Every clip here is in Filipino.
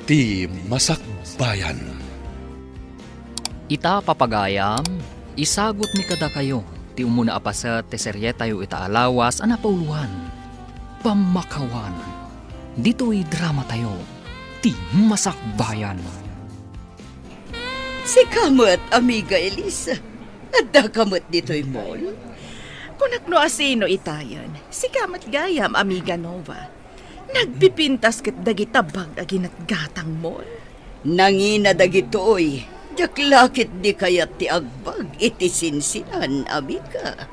Ti Masakbayan. Ita papagayam, isagot ni kada kayo, ti umuna apasa ti serye tayo itaalawas anapauluhan, pamakawan. Dito'y drama tayo, ti Masakbayan. Si kamot, amiga Elisa. Adda kamot dito'y mall. Kunakno asino itayan, si kamat gayam, amiga Nova. Nagpipintas ket dagitabag aginat gatang mol. Nangina dagitoy. Jaklakit di kayat ti agbag iti sinsinan, amiga.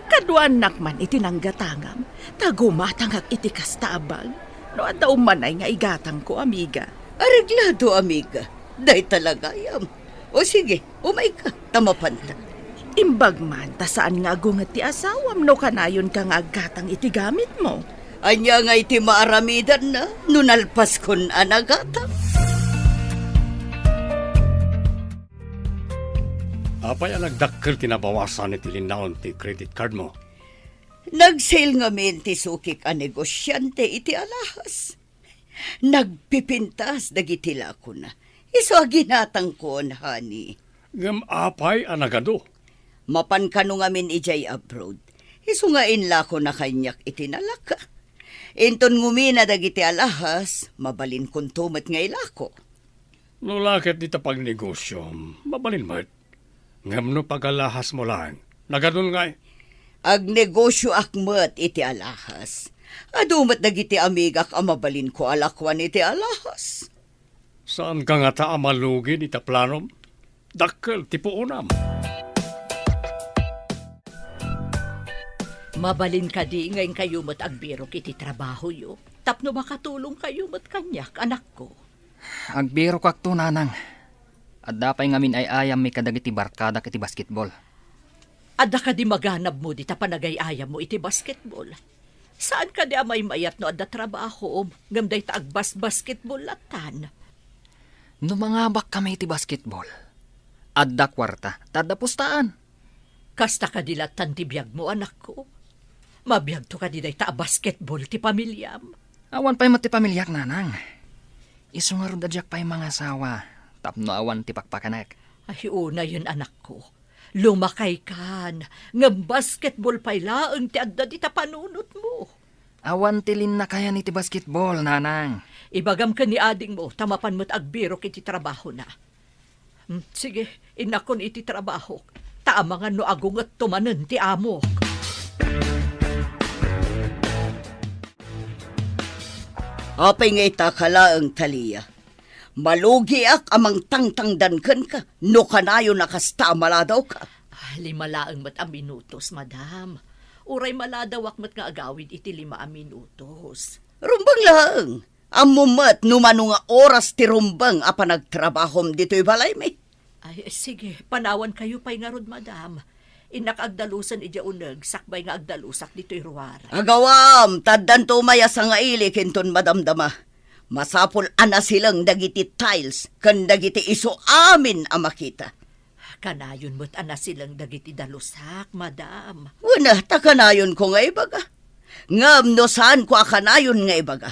Kaduan nakman iti nanggatangam, tagumatangak iti kastabag. No adda umanay nga igatang ko, amiga. Areglado, amiga. Day talagayam. O sige, umay ka, tamapanta. Imbag man, ta saan nga agungat ti asawam no kanayon ka nga agatang iti gamit mo. Anya nga iti maaramidan na, nunalpas kon anagata. Apay ang nagdakkel kinabawasan iti linaon ti credit card mo. Nag-sale nga men ti sukik a negosyante iti alahas. Nagpipintas dagiti lako na. Iso ginatang kon, honey. Ngam apay ang nagado. Mapan kano nga min ijay abroad. Iso nga inlako na kanyak itinalaka. Inton ngumina dagiti alahas, mabalin kong tumat nga ilako. No lakit dita pag negosyo, mabalin mo. Ngam no pagalahas mo lang. Nagadun nga eh. Ag negosyo akmat iti alahas. Adumat dagiti amigak amabalin ko alakwan iti alahas. Saan ka nga ta amalugin ita planom? Dakkel tipo unam. Mabalin ka di ngayon kayo mat agbiro kiti trabaho yo. Tapno makatulong kayo mat kanyak, anak ko. Agbiro kak to, nanang. At dapay ngamin ay ayam may kadagiti barkada kiti basketball. Adda ka di maganab mo di ta panagayayam mo iti basketball. Saan ka di amay mayat no adda trabaho ngamday ta agbas basketball latan. No mga bak kami iti basketball. Adda kwarta, tada pustaan. Kasta ka di latan ti biyag mo, anak ko. Mabiyag to ka di day ta basketball ti pamilyam. Awan pa'y mati pamilyak, nanang. Iso nga ron dadyak pa'y mga asawa. Tapno awan ti pakpakanak. Ay, una yun, anak ko. Lumakay kan. Nga basketball pa'y laang ti adda di ta panunot mo. Awan tilin na kaya ni ti basketball, nanang. Ibagam ka ni ading mo, tamapan mo't agbiro kiti trabaho na. Sige, inakon iti trabaho. Taamangan no agungat tumanen ti amo. Apay nga itakala ang taliya. Malugi ak amang tangtangdan ka. No kanayo nakasta maladaw ka. Limalaang mat a minutos, madam. Uray maladawak mat nga agawid iti 5 minutos. Rumbang lang. Amumat numano nga oras ti rumbang a panagtrabahom dito'y balay may. Ay, sige, panawan kayo pa'y nga rod, madam. Inakagdalusan ija uneg, sakbay nga agdalusak dito'y ruwar. Agawam, taddan tumaya sa nga ili kinton madamdama. Masapol ana silang dagiti tiles, kan dagiti iso amin a makita. Kanayon mo't ana silang dagiti dalusak, madam. Una, takanayon ko nga ibaga. Ngam no saan ko akanayon nga ibaga.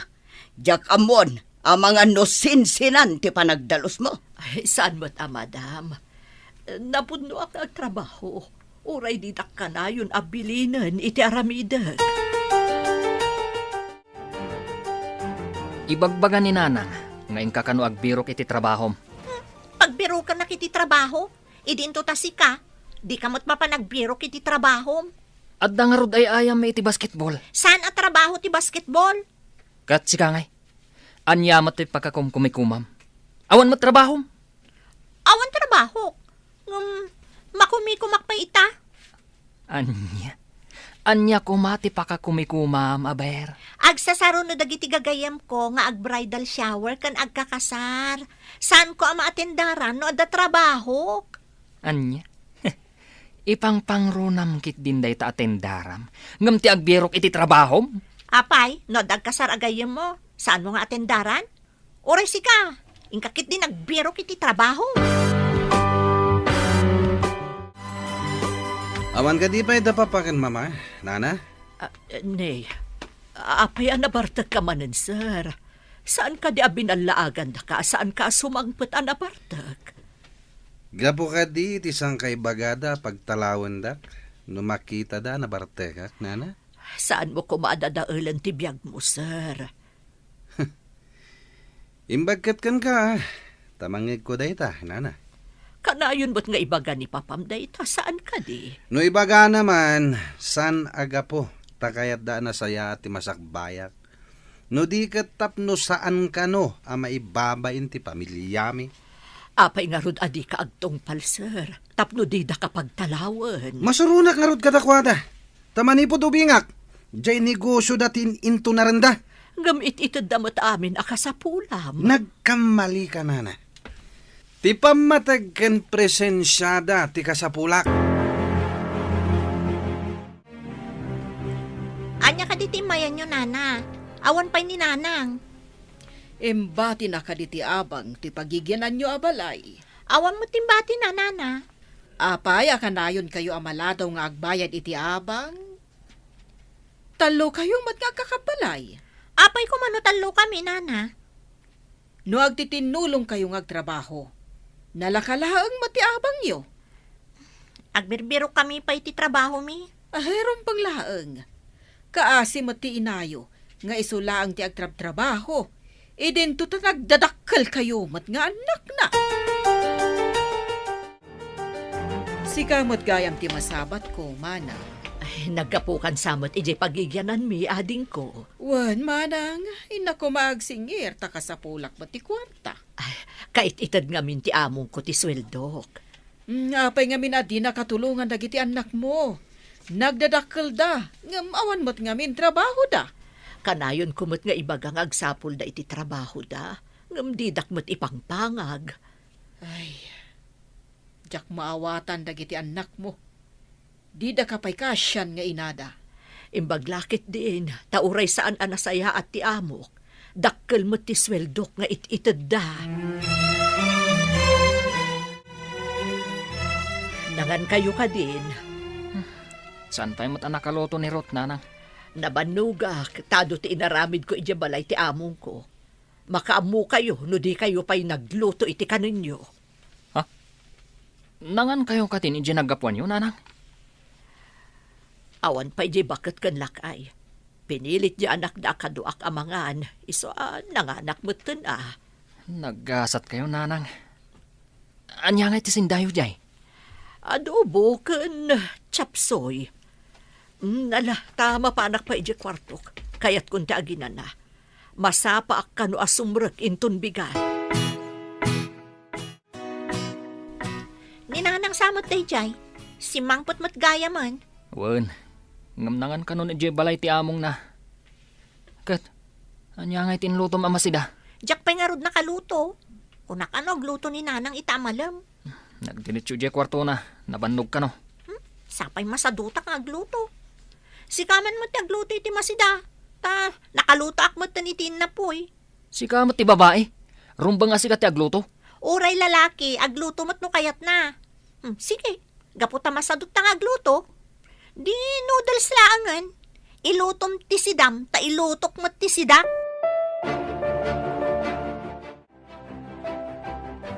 Jak amon, ang mga no sinsinan ti panagdalos mo. Ay, saan mo't madam? Napudno ak nagtrabaho. Uray didak kanayon abilinan iti aramidag. Ibagbagan ni nanang. Ngayon kakano agbiro iti trabahom. Pagbiro ka na kiti trabaho, idinto ta si ka, di ka mo't mapanagbiro kiti trabaho. Adda nga rod ay ayam may iti basketball. Saan at trabaho ti basketball? Kat si kangay. Anyamat ti pagkakumkumay-kumam. Awan mo trabahom. Awan trabaho. Makumikumak pa ita. Anya kumati pakakumikumam, aber. Agsasaro no dagiti gagayam ko nga ag-bridal shower kan agkakasar. Saan ko ama atendaran no adda trabaho? Anya? Ipang pangrunam kit din day ta atendaram. Ngam ti agbirok iti trabahom. Apay, no dagkasar agayam mo. Saan mo nga atendaran? Oray si ka. Ingkakit din nagbiro kiti trabaho. Awan ka di pa idapapakan, mama? Nana? Nay, apay anabartag ka manen, sir. Saan ka di abinalaagan da ka? Saan ka sumangpet anapartak? Gapo ka di, tisang kay bagada pagtalawan dak. Numakita da na bartekak, nana? Saan mo kumadadaulan ti biyag mo, sir? Imbagkat kan ka, tamangig ko day ta, nana. Kanayon mo't nga ibaga ni Papam dayta, saan ka di? No ibaga naman, san aga po, takayat da na saya at masakbayak. No di katap no saan ka no, ama ibabain ti pamilyami. Apay nga rod adi ka agtong pal, sir. Tapno di da kapag talawan. Masurunak nga rod katakwada. Tamani po tubingak. Diyay negosyo datin into naranda. Gamit itad damot amin akasapulam. Nagkamali ka, nana. Ti pamatag kan presensyada ti kasapulak. Anya ka ditimayan nyo, nana. Awan pa'y ni nanang. Embati na ka diti abang, ti pagigyanan nyo abalay. Awan mo timbati na, nana. Apay, akanayon kayo amaladaw nga agbayad iti abang. Talo kayo mat nga kakabalay. Apay ko manutalo kami, nana. No agtitinulong kayo nga agtrabaho. Nalakalaang mati abang yo. Agbirbiro kami pa iti trabaho mi. Aheron pang laang. Kaasi mati inayo, nga isulaang ti agtrabaho. Idin to nagdadakkel kayo mat nga anak na. Sikamot gayam ti masabat ko, mana. Ay, nagkapukan samot ijay pagigyanan mi, ading ko. Wan, manang, ina ko maagsingir, takasapulak ba ti kwarta? Ay, kait itad nga min ti among ko ti sweldok. Apay nga min adi nakatulungan dagiti anak mo. Nagdadakkel da, ngam awan mo't nga min trabaho da. Kanayon kumot nga ibagang agsapul da iti trabaho da. Ngam didak mo't ipangpangag. Ay, jak maawatan dagiti anak mo. Di da kapay kasyan nga inada. Imbaglakit din, tauray saan anasaya at ti amok. Dakkel mo't ti sweldok nga ititad da. Nangan kayo ka din. Saan tayo mat anakaloto ni Rot, nanang? Nabanugak, tado ti inaramid ko iti balay ti among ko. Makaamu kayo, no di kayo pa'y nagluto iti kaninyo. Ha? Nangan kayo katin iti naggapuan yun, nanang? Awan pa iti bakit kan lakay. Pinilit di anak da kaduak amangan, iso nanganak mo Naggasat kayo, nanang. Anya nga iti sindayo jay? Adobo kan chapsoy. Nala, tama pa anak pa iti kwartok. Kaya't kung taaginan na. Masapa ak kano asumrek inton bigat. Ninanang samot day jay. Si mangpot mat gaya man. Wan, ngamnangan ka nun iti balay ti among na. Kat, anya nga itinluto mamasida? Jak pa'y nga rod nakaluto. Kunak ano, gluto ni nanang itamalam. Nagdinitsyo di kwarto na, nabannog ka no. Sapay masadutak nga agluto. Sikaman mo ti agluto iti masida. Ta, nakaluto ak mo tanitin na po'y. Si kamot ti babae, rumbang nga sikat ti agluto. Uray lalaki, agluto mo't no kayat na. Sige, gaputa masadot ta nga agluto. Di noodles laangan. Ilutom ti sidam, ta ilutok mo't ti sidam.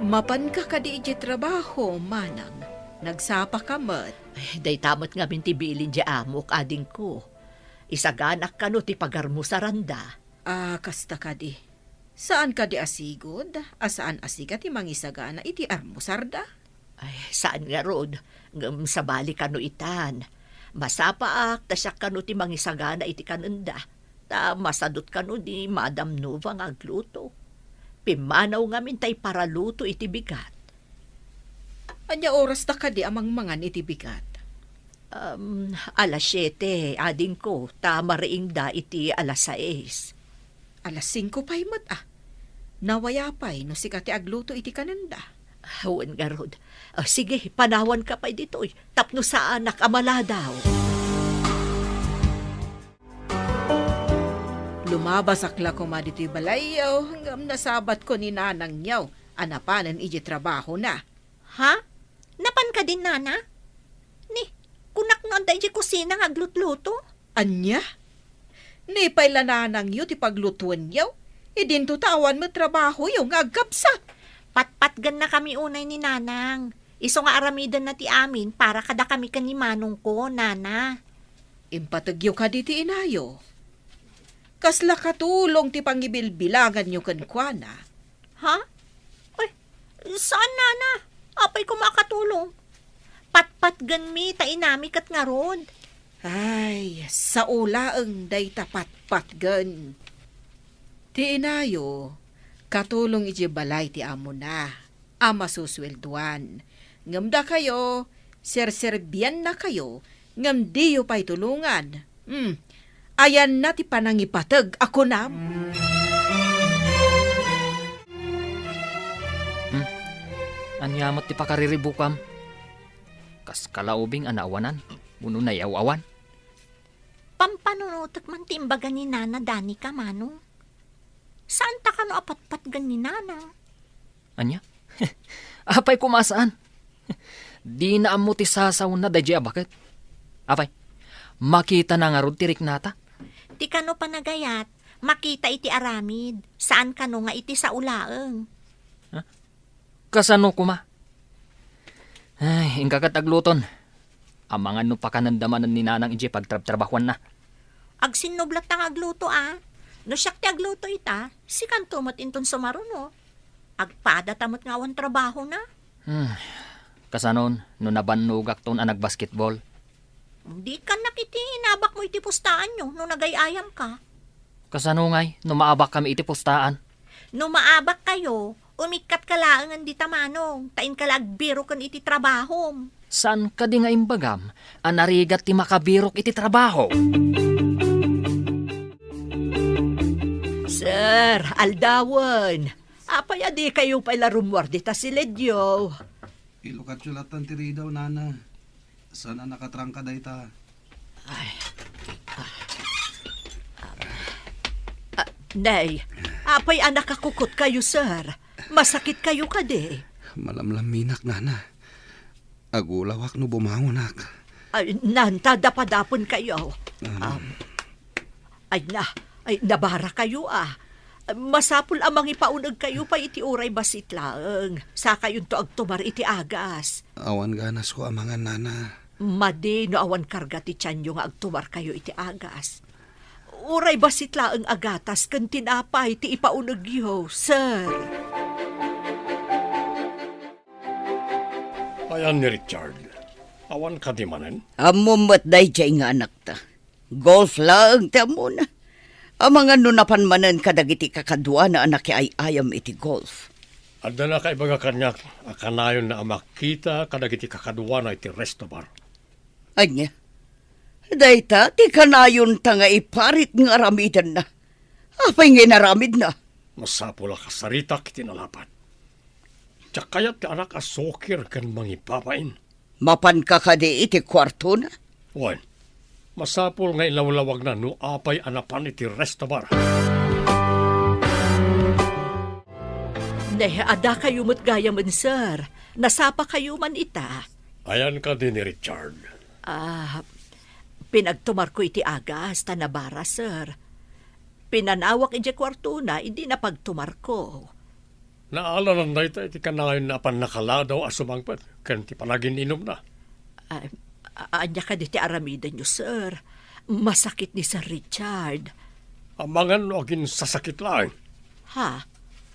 Mapan ka di iti trabaho, manang. Nagsapa ka mat. Ay, day tamot nga mintibilin di amok, ading ko. Isaganak ka no ti pagarmo sa randa. Kasta ka di. Saan ka di asigod? Saan asigat ti mangisagana iti armusarda? Ay, saan nga rod? Ngam sa bali ka no itan. Masapaak, tasyak ka no ti mangisagana iti kananda. Ta masadot ka no di Madam Nova nga agluto. Pimanaw nga mintay para luto iti bigat. Anya oras ta ka di amang mangan iti bigat? Alas 7, ading ko, tama riing da iti alas 6. Alas 5 pa'y mat Nawaya pa'y no sikati agluto iti kananda. Hawan nga rod. Sige, panawan ka pa'y dito'y. Tapno sa anak amala daw. Lumabas akla ko ma dito'y balayaw hanggang nasabat ko ni nanang yaw. Anapanan iti trabaho na. Ha? Napan ka din, nana? Ni, kunak no anday di kusina nga glutluto? Anya? Ni pailananang yu ti paglutuan yaw. Idinto tawan mo trabaho yung agkapsa. Patpatgan na kami unay ni Nanang. Iso nga aramidan na ti amin para kada kami kan ni Manong ko, Nana. Impatagyo ka di ti inayo. Kasla katulong ti pangibilbilangan nyo kankwana. Ha? Ay, saan, Nana? Apay ko makatulong. Patpatgan mi, tainami kat nga rod. Ay, sa ula ang day tapat-patgan. Ti inayo, katulong iti balay ti amo na, ama suswelduan. Ngamda kayo, serserbian na kayo, ngam diyo pa'y tulungan. Ayan na ti panangipatag ako na. Anyamot ti pakariribukam. Kas kalaubing anawanan, uno na yawawan. Pampanunutak man timbaga ni Nana Dani ka, Manong. Saan ta ka no apatpatgan ni Nana? Anya? Apay kumasaan? Di na amo ti sasaw na dadya bakit? Apay, makita na nga rod tirik nata. Ti kano panagayat, makita iti aramid. Saan kano nga iti sa ulaeng? Kasano kuma? Ay, ingkakatagluton. Amangan no pakanandamanan ni Nanang iji pagtrabtrabahuan na. Agsinoblat ang agluto No siyak ti agluto ita, si kantumot inton sumaruno. Agpada tamot nga awan trabaho na. Kasanon, no nabanugak ton anag basketball. Di ka nakiti, inabak mo iti pustaan nyo no nagayayam ka. Kasano ngay, no maabak kami iti postaan. No maabak kayo, umikat ka laangan di tamanong, tain ka lagbiro kan iti trabaho. Saan ka di nga imbagam, anarigat ti makabirok iti trabaho? Sir, aldawan. Apay adi kayo pala rumwar dita si Ledyo. Ilukat sulatan ti ridaw, Nana. Sana nakatrangka day ta. Nay, apay anak kakukot kayo, sir. Masakit kayo kade. Malamlaminak, Nana. Agulawak no bumangon ak. Ay, nanta dapadapon kayo. Ay nabara kayo Masapul amang ipaunag kayo pa iti uray basitlaeng. Sa kayon to agtumar iti agas. Awan ganas ko amangan, Nana. Madi no awan karga ti tiyanyo nga agtumar kayo iti agas. Uray basitlaeng agatas kan tinapay ti ipaunag yo, sir. Ayan ni Richard. Awan ka di manen? Amumat day jay nga anak ta. Golf lang ta muna. Amangan no napanmanan kadagiti kakadwa na anak ay ayam iti golf. Adda na kay baga kanyak, akanayon na makita kadagiti kakadwa na iti resto bar. Anya, dayta ti kanayon ta nga iparit nga aramidan na. Apay nga naramid na. Masapula ka sarita kiti nalapan. Tsak kayat ti anak asokir kan mangipapain. Mapan ka kadi iti kwarto na. Wan, masapul nga ilawlawag na no apay anapan iti resto bar. Ada kayo mo't gaya man, sir. Nasapa kayo man ita. Ayan ka din ni Richard. Pinagtumar ko iti agas, tanabara, sir. Pinanawak iti kwarto na, hindi na pagtumar ko. Naalanan na iti kanayon na pan nakaladaw asumangpat, kan ti palagin inom na. Anya ka di ti aramidan nyo, sir. Masakit ni Sir Richard. Amangan no agin sasakit lang. Ha?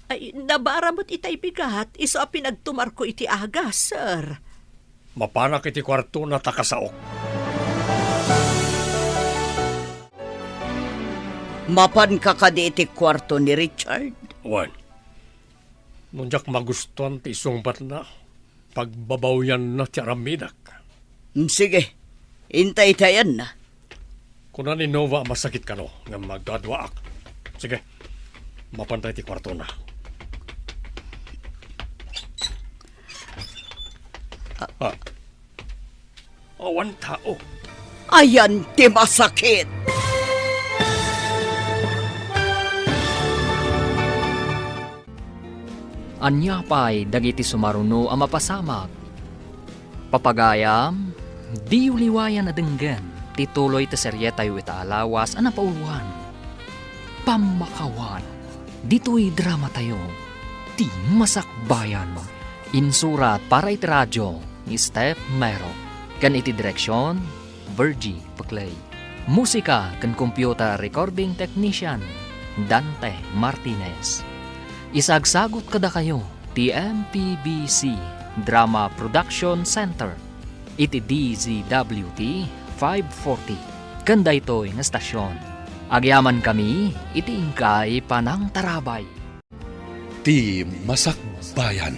Ay, nabara mo't itay bigat, iso a pinagtumar ko iti agas, sir. Mapanak iti kwarto na takasaok. Mapan ka kadi iti kwarto ni Richard. Wan, nunjak magustuhan ti isungbat na, pagbabawyan na ti aramidak. Sige, intay-tayan na. Kuna ni Nova masakit ka no, nga magdadwaak. Sige, mapantay ti kwarto na. Awan tao. Ayan ti masakit. Anya pa'y dagiti sumaruno ang mapasamag. Papagayam, di uliwayan na denggan, tituloy ta serye tayo ita alawas ang napauluan. Pamakawan. Dito'y drama tayo, ti masakbayan. Insurat para iti radyo ni Steph Mero. Kan iti direksyon, Virgie Paclay. Musika kan computer recording technician, Dante Martinez. Isagsagot kada kayo, ti MPBC Drama Production Center. Iti DZWT 540. Kanda ito'y nga stasyon. Agyaman kami, iti ingkay panang tarabay. Ti Masakbayan.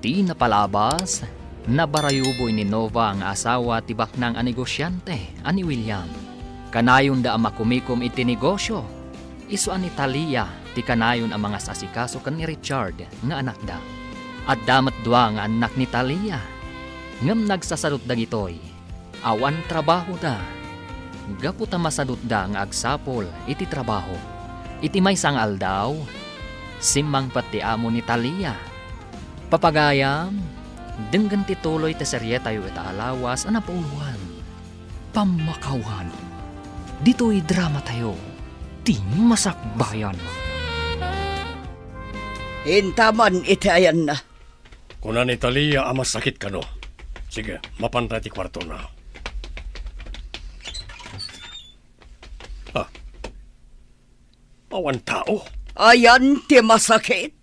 Ti napalabas, nabarayuboy ni Nova ang asawa ti baknang a negosyante, ani William. Kanayon da ang makumikom iti negosyo. Isu ani Talia, ti kanayon ang mga sasikaso kan ni Richard, nga anak da. At damat dua nga anak ni Talia. Ngam nagsasadot da gitoy, awan trabaho da. Gaputa masadot da nga agsapol iti trabaho. Iti may sangal daw, simang pati amo ni Talia. Papagayam, denggan tituloy ta serye tayo ita alawas ana pauluan. Pamakawan. Dito'y drama tayo, ti masakbayan. Hintaman iti ayan na. Kuna ni Talia ama sakit ka no. Sige, mapantay ti kwarto na. Awan tao. Ayan ti masakit.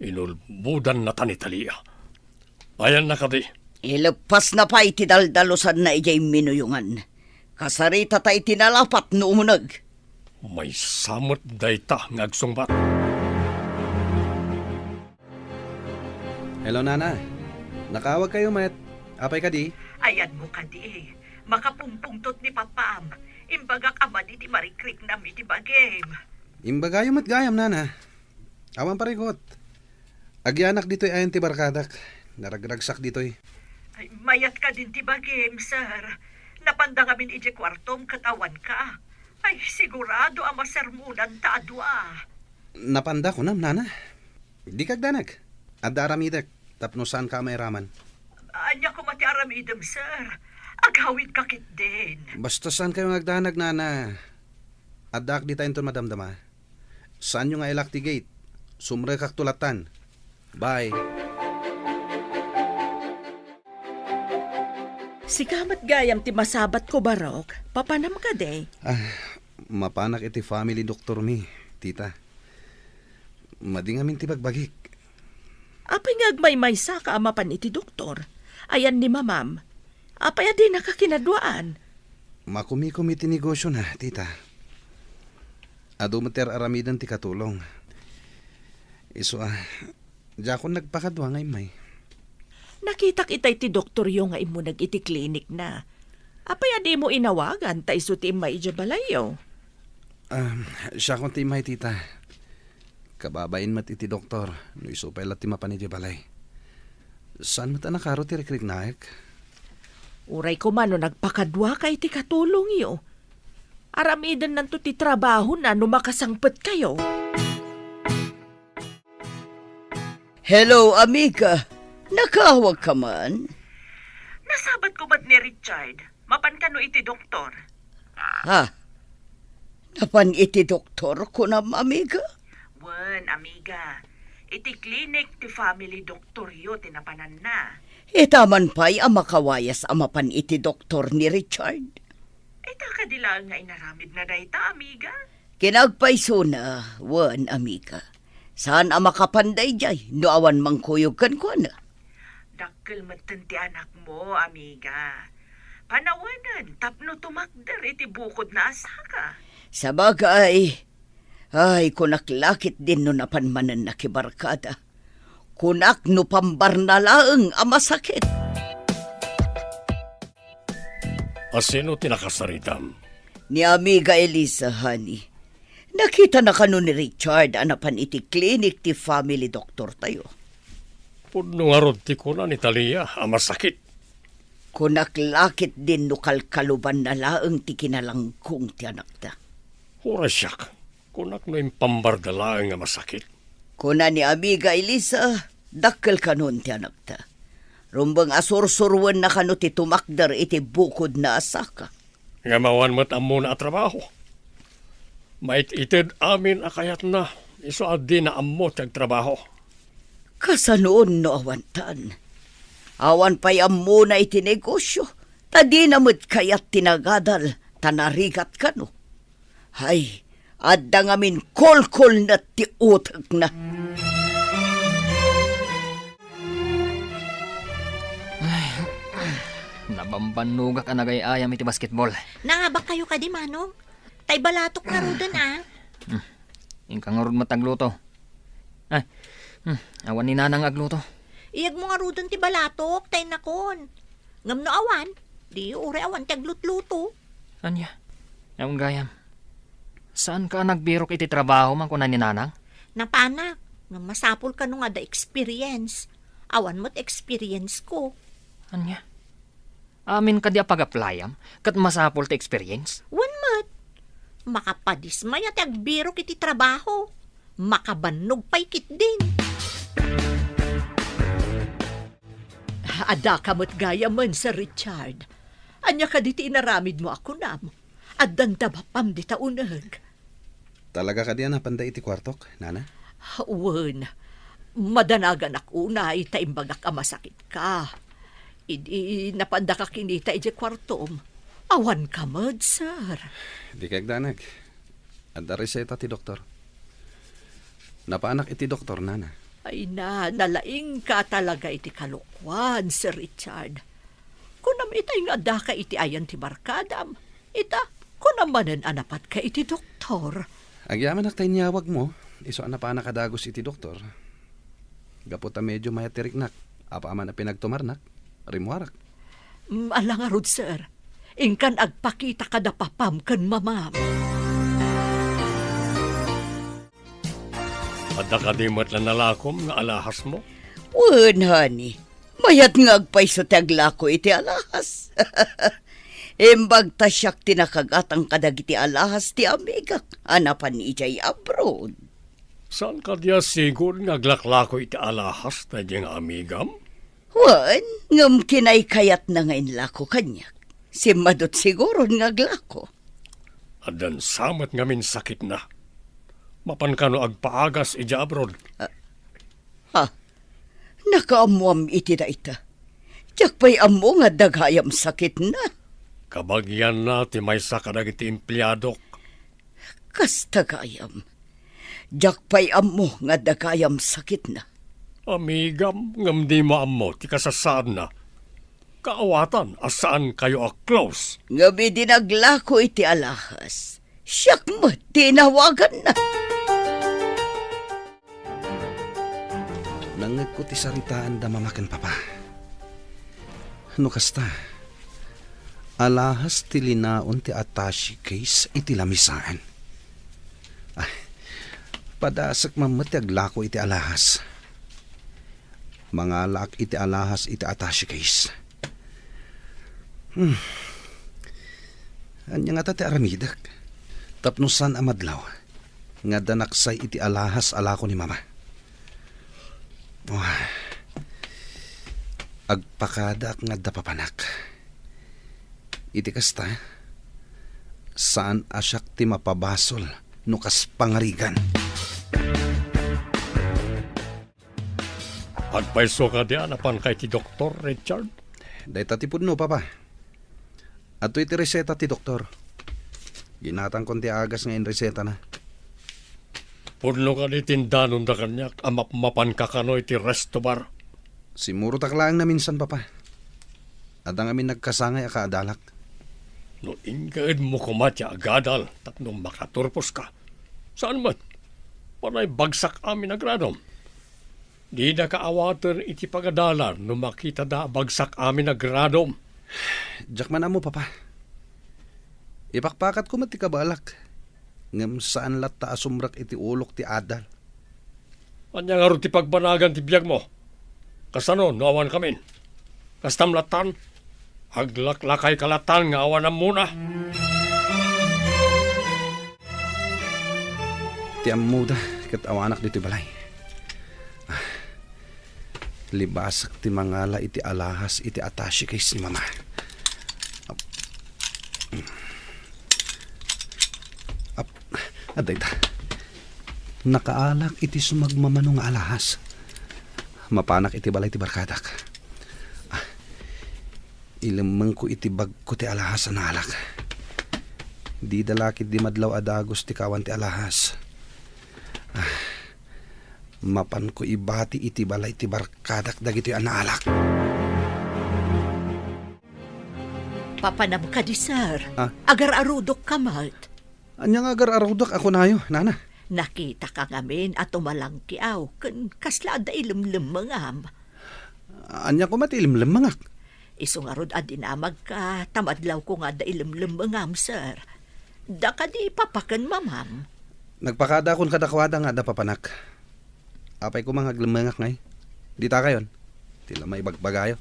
Inulbudan na ta ni Talia. Ayan na kadi. Ilepas na pa iti daldalusan na ijay minuyungan. Kasarita ta iti nalapat no umunag. May samot dayta ngagsungbat. Hello, Nana. Nakawag kayo, Met. Apay ka di? Ayan mo kadi. Makapumpungtot ni Papam. Imbaga ka man iti marikrik na iti bagim. Imbagayam at gayam, Nana. Awan parikot. Agyanak dito'y ayan ti barkadak. Naragragsak dito'y. Ay, mayat ka din ti bagim, sir. Napanda ngamin iti kwartom katawan ka. Ay, sigurado ang masermunan ta adwa. Napanda ko nam, Nana. Di kagdanag. Adda aramidak. Tapno saan ka may raman. Anya ko mati aramidem, sir. Aghawid kakit din. Basta saan kayo nagdanag, Nana. Addak di tayo madamdama. Saan yung nga ilak ti gate? Sumre kak tulatan. Bye. Sigamat gayam ti masabat ko barok. Papanam ka de. Mapanak iti family doktor mi, tita. Madingamin ti bagbagik. Apay ngagmay sa ka amapan iti doktor. Ayan ni mamam. Apay adi nakakinadwaan. Makumikom iti negosyo na, tita. Adumater aramidan ti katulong. Iso Jakon nagpakadwa ngay may. Nakitak itay ti doktor yung nga imo iti klinik na. Apay adi mo inawagan ta iso ti imay balayo. Siya kong ti may, tita. Kababain mat iti doktor. No iso pala ti mapan iti balay. Saan mat anakaro ti rekrik naik? Uray ko man no nagpakadwa kay ti katulong yo. Aramidan nanto ti trabaho na no makasangpet kayo. Hello, amiga. Nakawag ka man? Nasabat ko ba't ni Richard? Mapan ka no iti doktor. Ha? Napan iti doktor ko na, amiga? Wen, amiga. Iti klinik ti family doktor yo tinapanan na. Itaman pa'y amakawayas amapan iti doktor ni Richard. Ay takadila nga inaramid na dayta, amiga. Kinagpaiso na, wan, amiga. Saan amakapanday jay, no awan mangkuyog kan ko na? Dakkel matan ti anak mo, amiga. Panawanan, tapno tumakder iti bukod na asaka. Sa bagay, ay kunaklakit din no napanmanan na kibarkada. Kunak no pambarnalaeng amasakit. Asino tinakasaritam? Ni amiga Elisa, honey. Nakita na kano ni Richard anapan iti klinik ti family doktor tayo. Pudno nga rod ti kuna ni Talia, ama sakit. Kunaklakit din no kalkaluban na laeng ti kinalangkong ti anak ta. Hurasyak, kunak no impambardalaang nga masakit. Kuna ni amiga Elisa, dakkel kanon ti anak ta. Rumbang asursurwan na kano ti tumakder iti bukod na asaka. Nga mawan mo't amo na trabaho. Mait-itid amin akayat na. Iso adi na ammo tiyag trabaho. Kasanoon no awantan. Awan pa'y ammo na iti negosyo. Tadi namit kayat tinagadal, tanarigat ka no. Hay, adda ngamin kolkol na ti utak na. Nabambanuga ka na gay ayam iti basketball. Nangabak kayo ka di, Manong? Tay balatok na rudan, ah. Ingkang nga ron matagluto. Ay, awan ni nanang agluto. Iyag mo nga rudan ti balatok, tay nakon. Ngam no awan, di ure awan ti aglutluto. Anya, ang gayam. Saan ka nagbirok iti trabaho man kunan ni nanang? Napanak, ngam masapol ka no nga da experience. Awan mo't experience ko. Anya? Amin ka di apag-applyam, kat masapol ti experience? Wan mat. Makapadismay at agbirok iti trabaho. Makabannog pa'y kit din. Ada kamot gaya man sa Richard. Anya ka diti inaramid mo ako nam. At dandabapam di taunag. Talaga ka diyan na panday iti kwartok, nana? Wen, madanagan ako na itaimbagak masakit ka. Idi napanda ka kinita iti kwartom. Awan ka mod, sir. Di kag danag. Adda reseta ti doktor. Napaanak iti doktor, nana. Ay na, nalaing ka talaga iti kalukwan, Sir Richard. Kunam itay nga da ka iti ayan ti barkadam. Ita, kunamanan anapat ka iti doktor. Agyaman ak tayo niyawag mo. Iso napaanak kadagos iti doktor. Gaputa medyo mayatiriknak. Apa aman na pinagtumarnak. Rimwarak. Ala nga rod, sir. Ingkan agpakita kada papam kan mamam. Adda ka di mo't nalakom nga alahas mo. Wen, honey. Mayat nga agpayso ti aglako iti alahas. Imbag tasyak tinakagatang kadagiti alahas ti amigak. Anapan ni ijay abroad. Saan ka diya sigur nga glaklako iti alahas na diyang amigam? Wan, ngam kinay kayat na ngayon lako kanyak. Si Madot siguro nga glako. Adan samat ngamin sakit na. Mapan ka no agpaagas ija abroad. Ha? Nakaamuam iti da ita. Tiyak pa'y amo nga daghayam sakit na. Kabagyan na ti may sakadag iti empleyadok. Kas tagayam. Tiyak pa'y amo nga daghayam sakit na. Amigam, ngam di mo ammo, ti kasasaan na. Kaawatan, asaan kayo a-close? Ngabi dinaglako iti alahas. Siyak mo, tinawagan na. Nangag ko ti saritaan da mamakan papa. No kasta, alahas ti linaon ti attache case iti lamisaan. Ay, padasak mamati aglako iti alahas. Mga lak iti alahas iti attache case. Anya nga ti aramidak. Tapnusan amadlaw. Nga danaksay iti alahas alako ni mama. Oh, agpakada nga dapapanak. Iti kasta, saan asyak ti mapabasol no kas pangarigan. Agpaiso ka di anapan kay ti Dr. Richard? Day tatipod no, papa. Ato iti reseta ti doktor. Ginatang konti agas ngayon reseta na. Pudlo ka di tindanon da kanyak, amapmapan ka kano iti resto bar. Simuro taklaan na minsan, papa. At ang amin nagkasangay akaadalak. No ingaid mo kumatya agadal, tapno makaturpos ka. Saan man? Panay bagsak amin agradom. Di na kaawater iti pagadalan no makita da bagsak amin agradom. Diyak man mo, papa. Ipakpakat ko mati kabalak. Ngam saan lata asumrak iti ulok ti adal. Anya nga ro ti pagbanagan ti biyag mo. Kasano, no awan kamin. Kastam latan, aglaklakay kalatan nga awan ang muna. Ti amuda, kat awanak dito balay. Libasak ti mangala iti alahas iti attache case ni mama. At dayta, nakaalak iti sumagmamano nga alahas. Mapanak iti balay ti barkadak. Ilamang ko iti bag ko ti alahas ang alak. Di dalakit di madlaw adagos ti kawan ti alahas. Mapan ko ibati iti balay ti barkadak dagiti analak. Papanam ka di, sir. Ah? Agar arudok ka, mat. Anyang agar arudok ako nayo, nana. Nakita ka ngamin at umalangkiaw. Kasla da ilimlim mangam. Anya ko matilim lemangak. Iso nga rod adinamag ka. Tamadlaw ko nga da ilimlim mangam, sir. Da ka di papakan, mamam. Nagpakada kon kadakwada nga da papanak. Apay ko mga lemangak ngay. Di ta kayon. Tila may bagbagayo.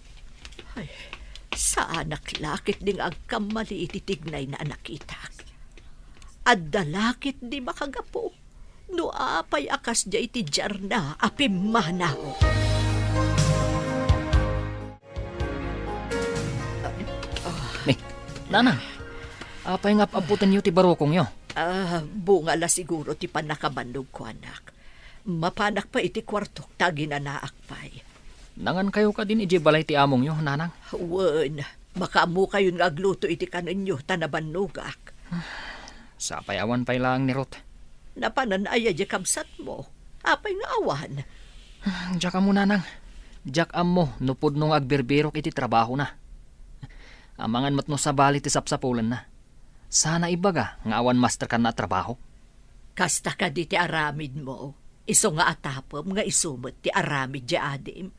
Ay, sa anak lakit ding agkamali ititignay na anakitak. At dalakit di makagapo. No apay akas di iti jarna apimanaw. Nanang, apay nga paabutan niyo ti barokong yo. Bunga la siguro ti panakabannog ko, anak. Mapanak pa iti kwartok tagi na naakpay. Nangan kayo ka din iji balay ti among yo, nanang. Wen, makamu kayo nga agluto iti kaninyo tanabanugak. Sapay awan pay lang ni Ruth. Napanan ay kamsat mo. Apay nga awan. Diyak mo, nanang. Diyak mo, nupod nung agbirbirok iti trabaho na. Amangan mat no sa bali ti sapsapulan na. Sana ibaga nga awan master ka na trabaho. Kasta ka di ti aramid mo. Iso nga atapom nga isumot ti aramid di adim.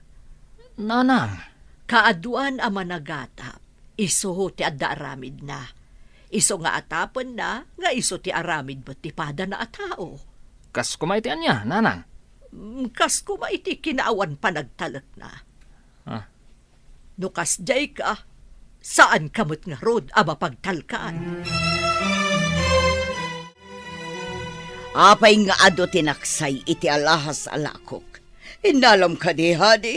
Nanang, Kaaduan a managatap. Iso ti adda aramid na. Iso nga atapon na nga iso ti aramid mo ti pada na atao. kas kumaitian niya, nanang. Kas kuma iti kinaawan pa nagtalak na. Ah. No kas jay ka, saan kamot nga rod a mapagtalkaan? Apay nga ado tinaksay iti alahas alakok. Inalam ka di, hadi?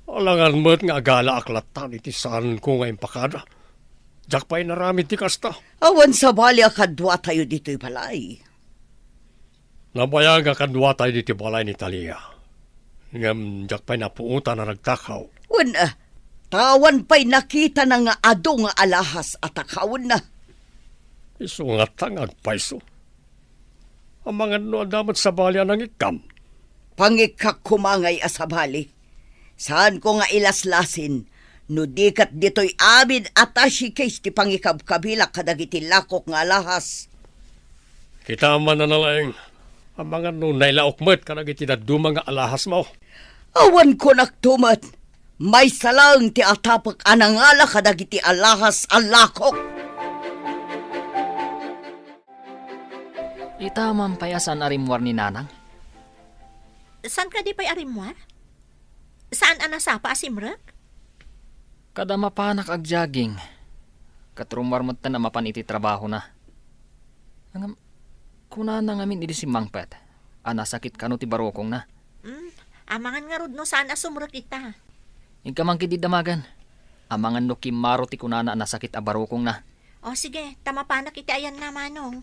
Alangan mo't nga agala aklatan iti saan ko ngayong pakada. Diyak pa'y naramid ti kasta. Awan sa bali akadwa tayo dito'y balay. Nabayag akadwa tayo diti balay ni Talia. Ngam diyak pa'y napuutan na nagtakaw. Tawan pa'y nakita na nga ado nga alahas at akawon na. Iso nga tangag paiso. Ang mga no adamat sa bali ang ikam. Pangikak kumangay asabali. Saan ko nga ilaslasin, no dikat dito'y amin atashi case ti pangikabkabila kadagiti lakok nga alahas. Kita man na nalaing. Ang mga no nailaok mo't kanag iti daduma nga alahas mo. Awan ko naktumat. May salang ti atapak anangala kadagiti alahas alakok. Itaman payasan arimwar ni nanang. Saan ka di pa'y arimwar? Saan anasapa asimrek? Kada mapanak ag jogging. Katrumwar mo na mapan iti trabaho na. Ang kuna na ngamin iti si Mangpet. Sakit kano ti barokong na. Amangan nga rod no saan asumrek ita. Ingkamang kiti damagan. Amangan no kimaro ti kunana sakit a barokong na. O sige, tamapanak iti ayan na, manong.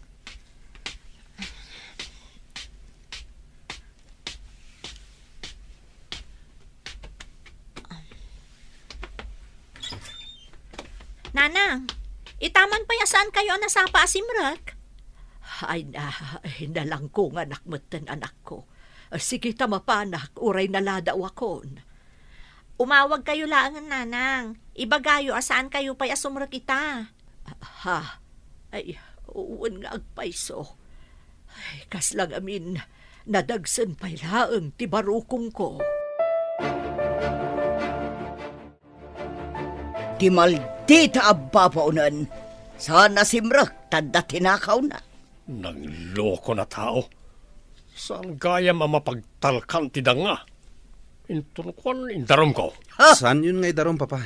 Nanang, itaman pa saan kayo nasapa asimrek? Ay nalang ko nga nakmatan anak ko. Sige tamapanak, uray naladaw akon. Umawag kayo laangan, nanang. Ibagayo asaan kayo pa asumrek kita. Ha? Ay, uwan nga agpaiso. Ay, kas lang amin, nadagsan pa'y laang ti barukong ko. Di maldita ababaunan. Sana simrak, tanda tinakaw na. Nang loko na tao. Saan gaya mamapagtalkan ti danga? Intunukwan indarom ko. Saan yun ngay daron, papa?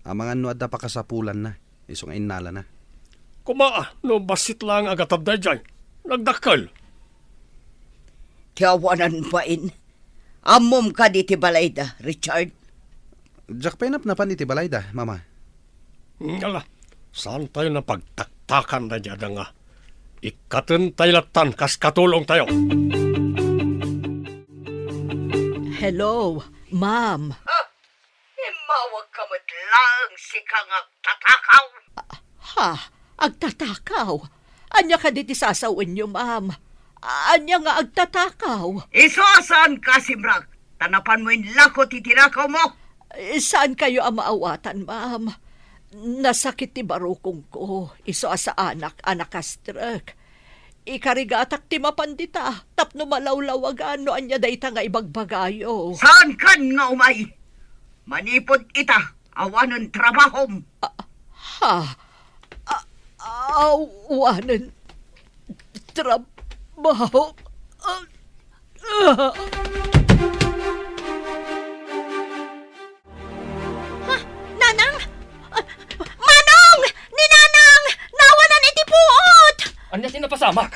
Amangan no adda pa kasapulan na. Iso nga inala na. Kumaa, no basit lang agatab da dyan. Nagdakal. Tiyawanan pa in. Amom ka di ti balayda, Richard. Jack penap na pan iti balayda, mama. Ngala, saan tayo na pagtaktakan na dyan nga? Ikaten taylatan kas katulong tayo. Hello, ma'am. Imawag ka lang si kang tatakaw. Ha? Agtatakaw? Anya ka diti sasawin niyo, ma'am? Anya nga agtatakaw? Isosan ka, Simrag. Tanapan mo yung lako titirakaw mo. Saan kayo ang maawatan, ma'am? Nasakit ti barukong ko. Iso sa anak ka-stroke. Ikarigatak ti mapandita. Tapno malawlawagan no anya dayta nga ibagbagayo. Saan kan nga umay? Manipod ita, awanan trabahom. Ha? Awanan trabaho. Nanang! Manong! Ni Nanang! Nawanan iti puot! Anya tinapasamak?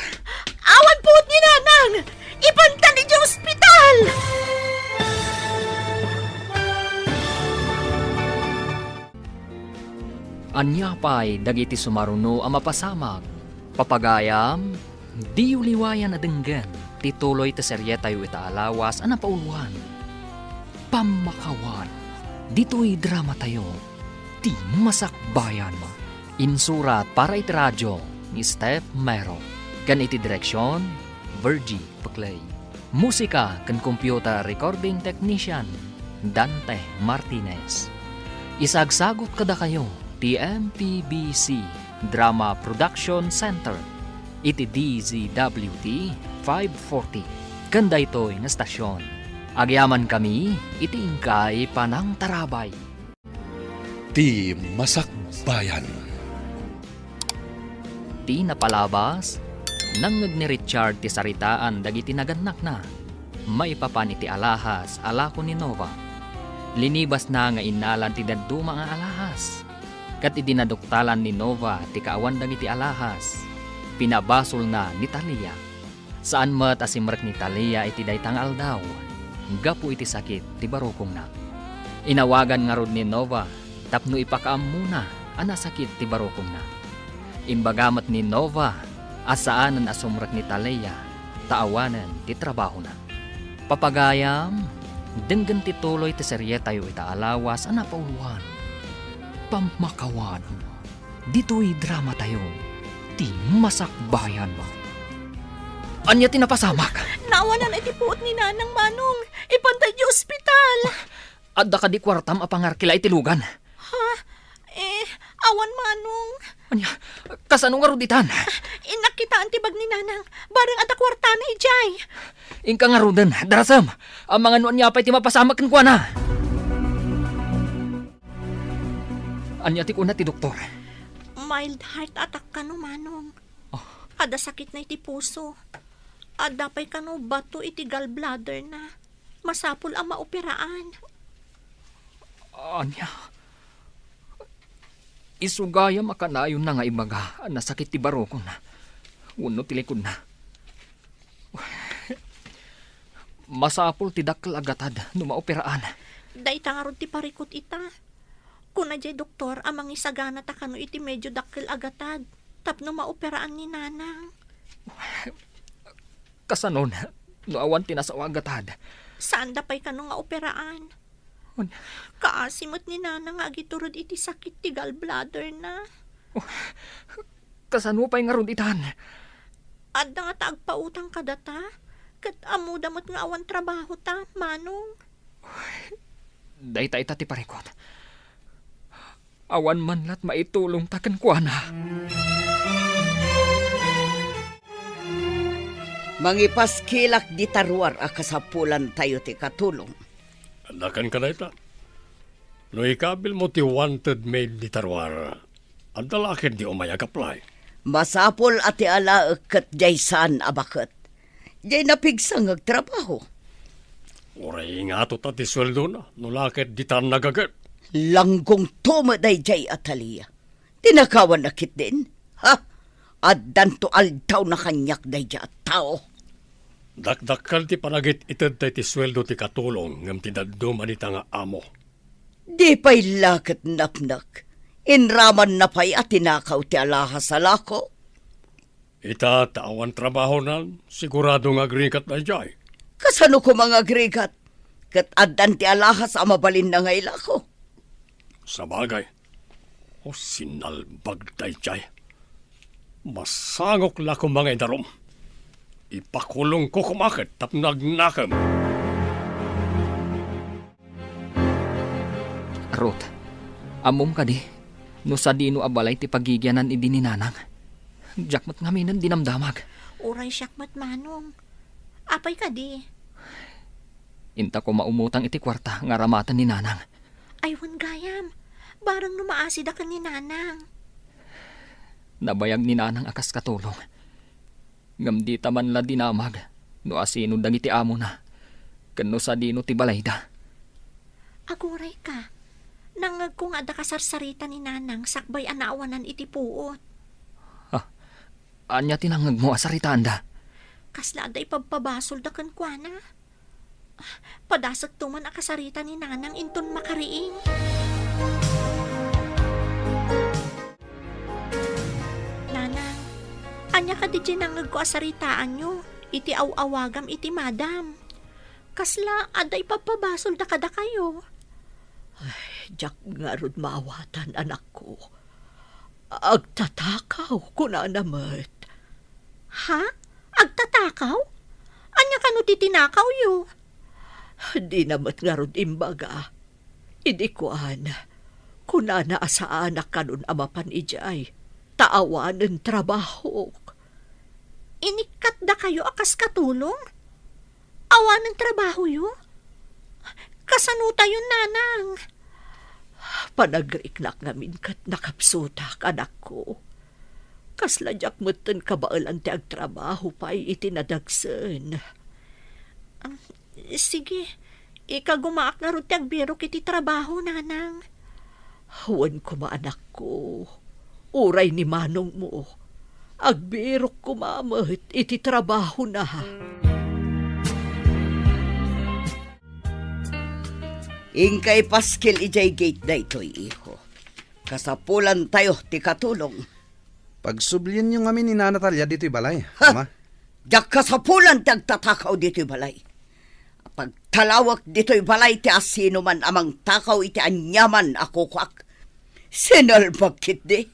Awan puot ni Nanang! Ipantan iti ospital! Anya pa'y dagiti sumaruno ang mapasamag. Papagayam, di uliwayan na denggan, tituloy ta serye tayo itaalawas ang napauluan. Pamakawan, dito'y drama tayo, di masakbayan. Insurat para iti radyo ni Steph Mero. Kan iti direksyon, Virgie Paclay. Musika kan computer recording technician, Dante Martinez. Isagsagot kada kayo, TMPBC Drama Production Center, iti DZWT 540. Kanda ito'y na stasyon. Agyaman kami, iti ingkay panang tarabay. Ti Masakbayan. Ti napalabas, nangag ni Richard ti saritaan dagiti naganak na. May papan iti alahas, alako ni Nova. Linibas na nga inalan ti daduma nga alahas. Kat idinaduktalan ni Nova ti kaawan dagiti alahas. Pinabasol na ni Talia. Saan mat asimrek ni Talia iti daytang aldaw. Gapu iti sakit ti barukong na. Inawagan nga rod ni Nova, tapno ipakaam muna ana sakit ti barukong na. Imbagamat ni Nova, asaanan asumrek ni Talia, taawanan ti trabaho na. Papagayam, denggan ti tuloy ti serye tayo itaalawas ana pauluan. Pamakawan, dito'y drama tayo, di masakbayan. Anya tinapasamak? Nawanan iti puot ni Nanang Manong! Ipantay di ospital! Adda ka di kwartam apangar kila itilugan. Awan Manong! Anya, kasano nga ruditan? Inakitaan ti bag ni Nanang, barang at akwarta na ijay! Ingka nga rudan, darasam, ang mga nuan niya pa'y timapasamak kan kwa na. Anya ti kuna ti doktor. Mild heart attack ka no, Manong. Ada sakit na iti puso. Ada pa'y ka no bato iti gallbladder na. Masapul ang maoperaan. Anya, isugaya makanayon na nga ibaga, nasakit ti baroko na. Uno tilikod na. Masapul ti dakkel agatad, no maoperaan. Dayta nga ron ti parikot ita. Kuna jay doktor, amang isagana ta kano iti medyo dakkel agatad. Tapno maoperaan ni Nanang. Kasanon, no awan tinasawa agatad. Saan da pa'y kano nga operaan? Kaasimot ni Nanang agiturod iti sakit ti gallbladder na. Kasano pa'y nga ruditan? Adda nga taagpautang ka data. Kat amudamot nga awan trabaho ta, Manong. Dayta ita ti parikot. Awan man lat maitulong taken kwa na. Mangipaskilak di tarwar a kasapulan tayo ti katulong. Andakan ka na ita. No ikabil mo ti wanted maid di tarwar, ang dalakin di umayag apply. Masapol ati ala ket jay saan abaket. Jay napigsang agtrabaho. Uray nga to ti sweldo na, no lakit di tan nagagat. Langgong tumaday jay Atalia. Tinakawan na kit din. Ha? Addan to aldaw na kanyak day jay at tao. Dakdakal ti panagit ited ti sweldo ti katulong ngam ti daddo manita nga amo. Di pa'y lakat napnak. Inraman na pa'y at tinakaw ti alahas sa lako. Ita tawan trabaho na sigurado nga agrikat na jay. Kasano ko mga agregat? Kat addan ti alahas ang mabalin na ngaila ko. Sa bagay, o sinalbag tayo jay. Masangok la ko mga idarom. Ipakulong ko kumakit tap nagnakam. Ruth, amom ka di. No sa dino abalay ti pagigyanan idi ni nanang. Jakmat nga minan dinamdamag. Uray siyakmat manong. Apay ka di. Inta ko maumutang iti kwarta nga ramatan ni nanang. Aywan gayam. Barang numaasid ka ni nanang. Nabayag ni nanang akas katulong. Ngam di taman la dinamag. No asino dagiti amo na. Kano sa dino ti balayda. Aguray ka. Nangag kung ada kasarsarita ni nanang sakbay anaawanan iti puot. Anya tinangag mo asaritaan da. Kasla da ipagpabasol da kan kuana. Padasak tuman akasarita ni nanang inton makariing. Nanang, anya ka di nangag ko asaritaan nyo. Iti awawagam iti madam. Kasla ada ipagpabasol da kada kayo. Jak nga rod maawatan, anak ko. Agtatakaw ko na namat. Ha? Agtatakaw? Anya ka no titinakaw yo? Di namat nga rod imbaga. Idi ko kuna na asa anak kanon amapan ijay. Taawanan trabaho. Inikat da kayo akas katulong? Awan ng trabaho yo? Kasanuta yun, nanang. Panagriknak ngamin kat nakapsutak, anak ko. Kasladyak matan kabaalan ti agtrabaho pa'y itinadagsan. Sige, ikagumaak na rin ti agbiro kiti trabaho, nanang. Huwan ko anak ko. Uray ni manong mo. Agbirok ko mamat iti trabaho na. Ingkay paskil ijay gate da ito'y iho. Kasapulan tayo ti katulong. Pagsublian yung amin ni Nana Talia dito'y balay, Ha? Mama. Jak kasapulan ti agtatakaw dito'y balay. Pagtalawak dito'y balay ti asino man amang takaw iti anyaman ako kwak. Sinalbag kit di.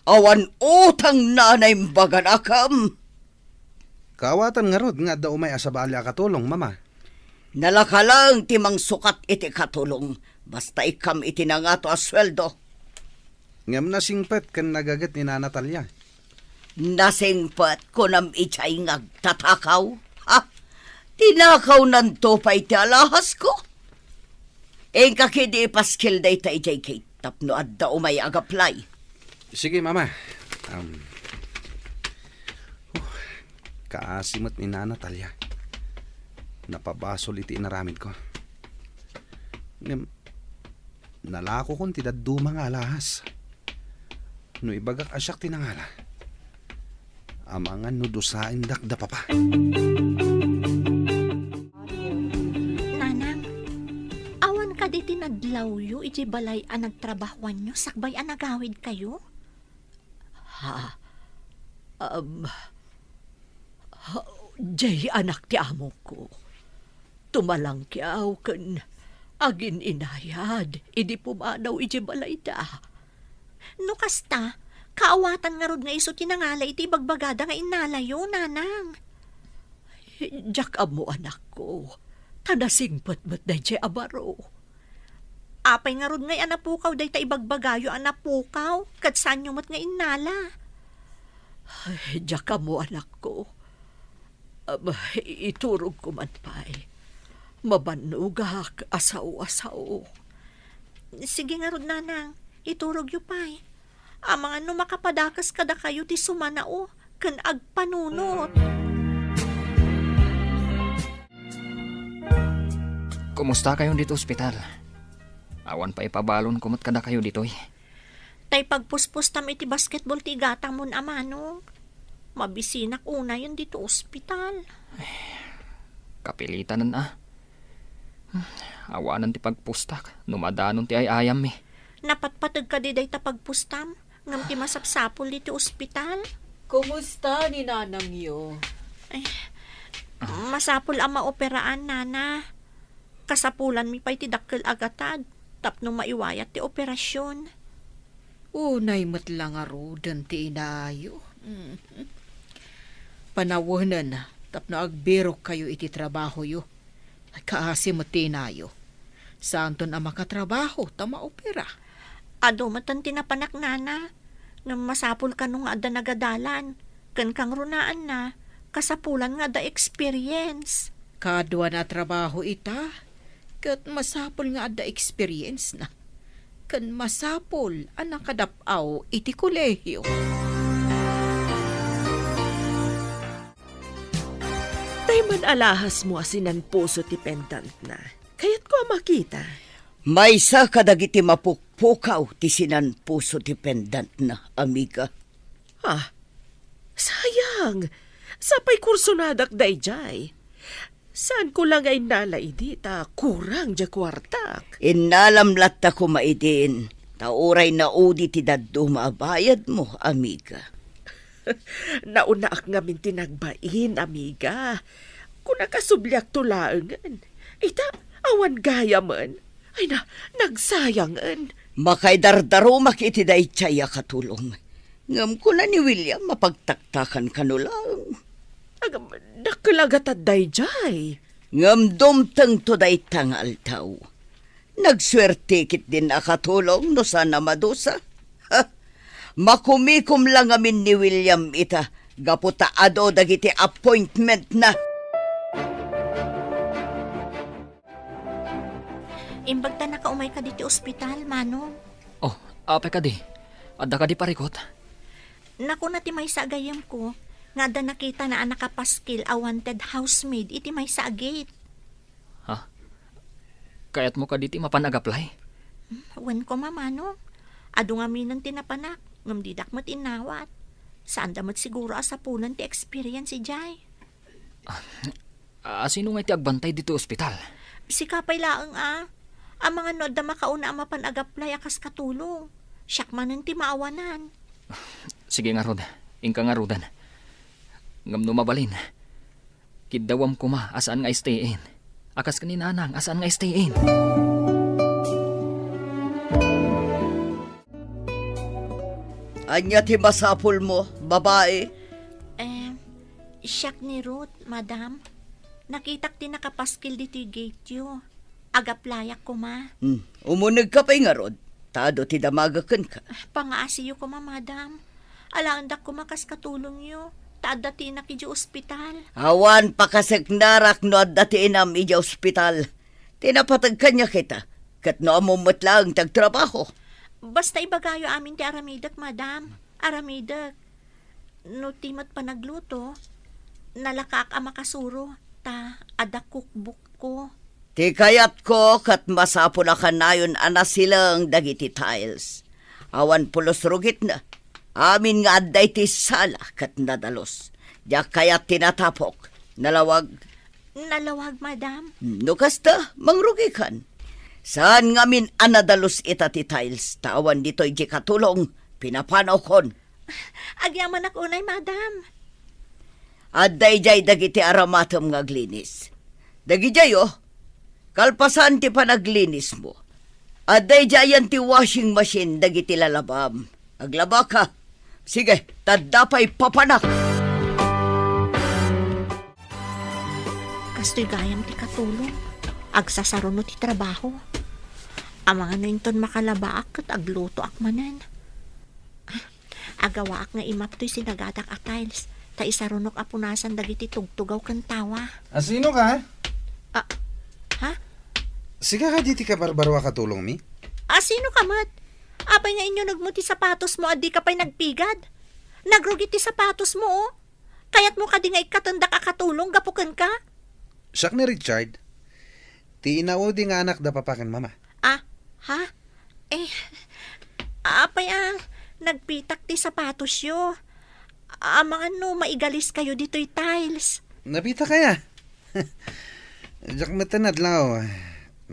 Awan utang nanay mbaganakam. Kaawatan nga rod nga daw may asabali akatulong, Mama. Nalakalang timang sukat iti katulong. Basta ikam iti na nga to asweldo. Ngam nasingpet kan nagagat ni Nana Talia. Nasingpat ko nam ichay ngagtatakaw. Ha? Tinakaw nanto pa iti alahas ko. Eng kakidi paskil day ta ichay kay tapno adda umay agaplay. Sige, Mama. Kaasimot ni Nana Talia. Napabasol iti inaramid ko. Nalako kong tidaduma nga alahas. No ibagak asyak tinangala. Amangan no dusain dakda papa. Nanang, awan ka di tinadlaw yo, iti balay ang nagtrabahuan nyo, sakbay ang nagawid kayo? Jay anak ti amo ko. Tumalang kiaw kan agin inayad. Idi pumanaw iti balay da. No kasta, kaawatan nga rod nga iso tinangala iti bagbagada nga inalayo, nanang. Jak amo anak ko. Tanasingpat mat na jay abaro. Apay nga rod nga anapukaw day ta ibagbagayo anapukaw, kat saan nyo mat nga inala. Jak amo anak ko. Iturog ko man pa'y. Mabanugak, asaw-asaw. Sige nga rod, nanang, iturog yu pa'y. Amang ano makapadakas kada kayo ti sumanao, kan agpanunot. Kumusta kayo dito ospital? Awan pa ipabalon kumot kada kayo dito'y. Tay pagpuspustam iti basketball ti gatang mon amanong. Mabisinak una yun dito ospital. Kapilitan na. Awanan ti pagpustak. Numadanon ti ayayam mi. Napatpatag ka di day ta pagpustam. Ngam ti masapsapol dito ospital. Kumusta ni nanang yo? Masapul ang maoperaan, nana. Kasapulan mi pa'y tidakkel agatad. Tapno maiwayat ti operasyon. Unay matlang arudan ti inayo. Panawanan tapno agbirok kayo iti trabaho yo. Ay kaasi mo ti inayo. Santon ang makatrabaho ta maopera. Ado matan tinapanak, nana. Nga masapul ka nung ada nagadalan. Kan kang runaan na. Kasapulan nga da experience. Kadwa na trabaho ita. Kat masapol nga ada experience na. Kan masapol ang nakadapaw iti kolehiyo. Tayman alahas mo asinan puso ti pendant na. Kaya't ko makita. May sa kadagiti mapukpukaw ti sinan puso ti pendant na, amiga. Sayang. Sapay kurso nadak dayjay. Saan ko lang ay nalay di ta kurang ja kwartak. Inalamlat ta ko maidin. Tauray na udi ti daddo maabayad mo, amiga. Nauna ak ngamin tinagbain, amiga. Kung nakasublyak tulaangan. Ita, awan gaya man. Ay nagsayangan. Makay dardaro makiti day tsaya katulong. Ngam ko na ni William mapagtaktakan kanulang. Agam, nakalagatad dayjay. Ngam dumteng to day tangal tao. Nagswerte kit din nakatulong no sana madusa. Ha? Makumikom lang amin ni William ita. Gaputa ado dagiti appointment na. Imbag ta nakaumay ka diti ospital, Manong. Oh, ape ka di. Adda ka di parikot. Naku na ti may sagayam ko. Nga da nakita na anak kapaskil a wanted housemaid iti may sagit. Ha? Kayat mo ka diti mapanag-apply? Wen ko mamano. Ado nga minan tinapanak. Ngam didak mat inawat. Saan damat siguro asapunan ti experience si Jai. Sino nga iti agbantay dito ospital? Si kapay laeng Ang mga nod da makauna ang mapanag-apply akas katulong. Siyak manan ti maawanan. Sige nga rod. Ingka nga rodan. Ngam no mabalin. Kidawam kuma asaan nga stayin. Akas kaninanang asaan nga stayin. Anya ti masapul mo, babae? Siyak ni Ruth, madam. Nakitak ti nakapaskil diti gate yo. Agaplayak ko ma. Umunag ka pa'y nga rod. Tado ti damagakan ka. Pangaasiyo ko ma, madam. Alaandak ko makas katulong yo. Taadati na ki ospital. Awan pakasagnarak no at dati inam ija ospital. Tinapatag kanya kita. Kat no amumot lang tagtrabaho. Basta ibagayo amin ti aramidak, madam. Aramidak. No timat pa nagluto, nalakak ang makasuro. Ta adak cookbook ko. Ti kayat ko kat masapo na kanayon ana silang dagiti tiles. Awan pulos rugit na. Amin nga adday ti sala kat nadalos. Diyak kayat tinatapok. Nalawag. Nalawag, madam. No kasta, mangrugikan. Saan nga min anadalos ita ti tiles? Tawan dito'y di katulong. Pinapanaw kon. Agyaman ak unay, madam. Adday jay dagiti aramatom nga glinis. Dagi jay kalpasan ti panaglinis mo. Adday jayan ti washing machine dagiti lalabam. Aglaba ka. Sige, tadapay papanak. Kastoy gayam ti katulong. Agsasaruno ti trabaho. Ang mga nainton makalabaak at agluto ak manan. Agawaak nga imap to'y sinagadak a tiles. Ta isarunok apunasan dagiti tugtugaw kan tawa. Sino ka? Ha? Sige ka diti ka barbarwa katulong mi? Sino ka, mat? Abay nga inyo nagmuti sapatos mo at di ka pa'y nagpigad. Nagrugi ti sapatos mo, oh. Kaya't mo ka di nga ikatandak akatulong, gapukan ka. Siyak ni Richard. Ti inawo di nga anak da papakin mama. Ha? Apay nagpitak ti sapatos yo. Mga no, maigalis kayo dito'y tiles. Nabita kaya? Diyak matanad lao.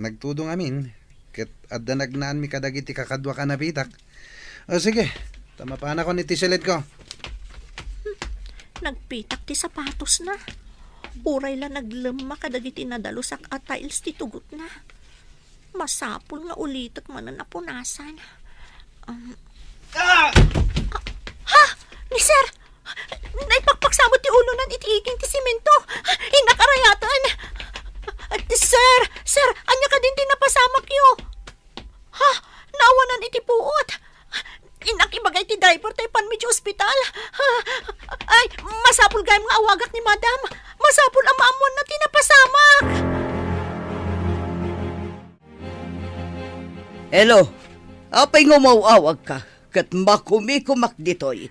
Nagtudong amin. Ket adda nagnaan mi kadagiti kakadwa ka nabitak. O sige, tama pa na ko ni tisilid ko. Nagpitak ti sapatos na. Uray la naglema kadagiti nadalusak at tiles ti tugot na. Masapul nga ulitak man na napunasan. Ha? Ni sir! Naipakpaksamot ti ulo nan itiiging ti simento. Inakarayatan. Sir! Sir! Anya ka din tinapasamak yo. Ha? Naawanan iti puot. Inakibagay ti driver tayo pan medyo ospital. Ay, masapul gayam nga awagak ni madam. Masapul ang maamon na tinapasamak. Hello, apay ngumawawag ka, kat makumikumak ditoy.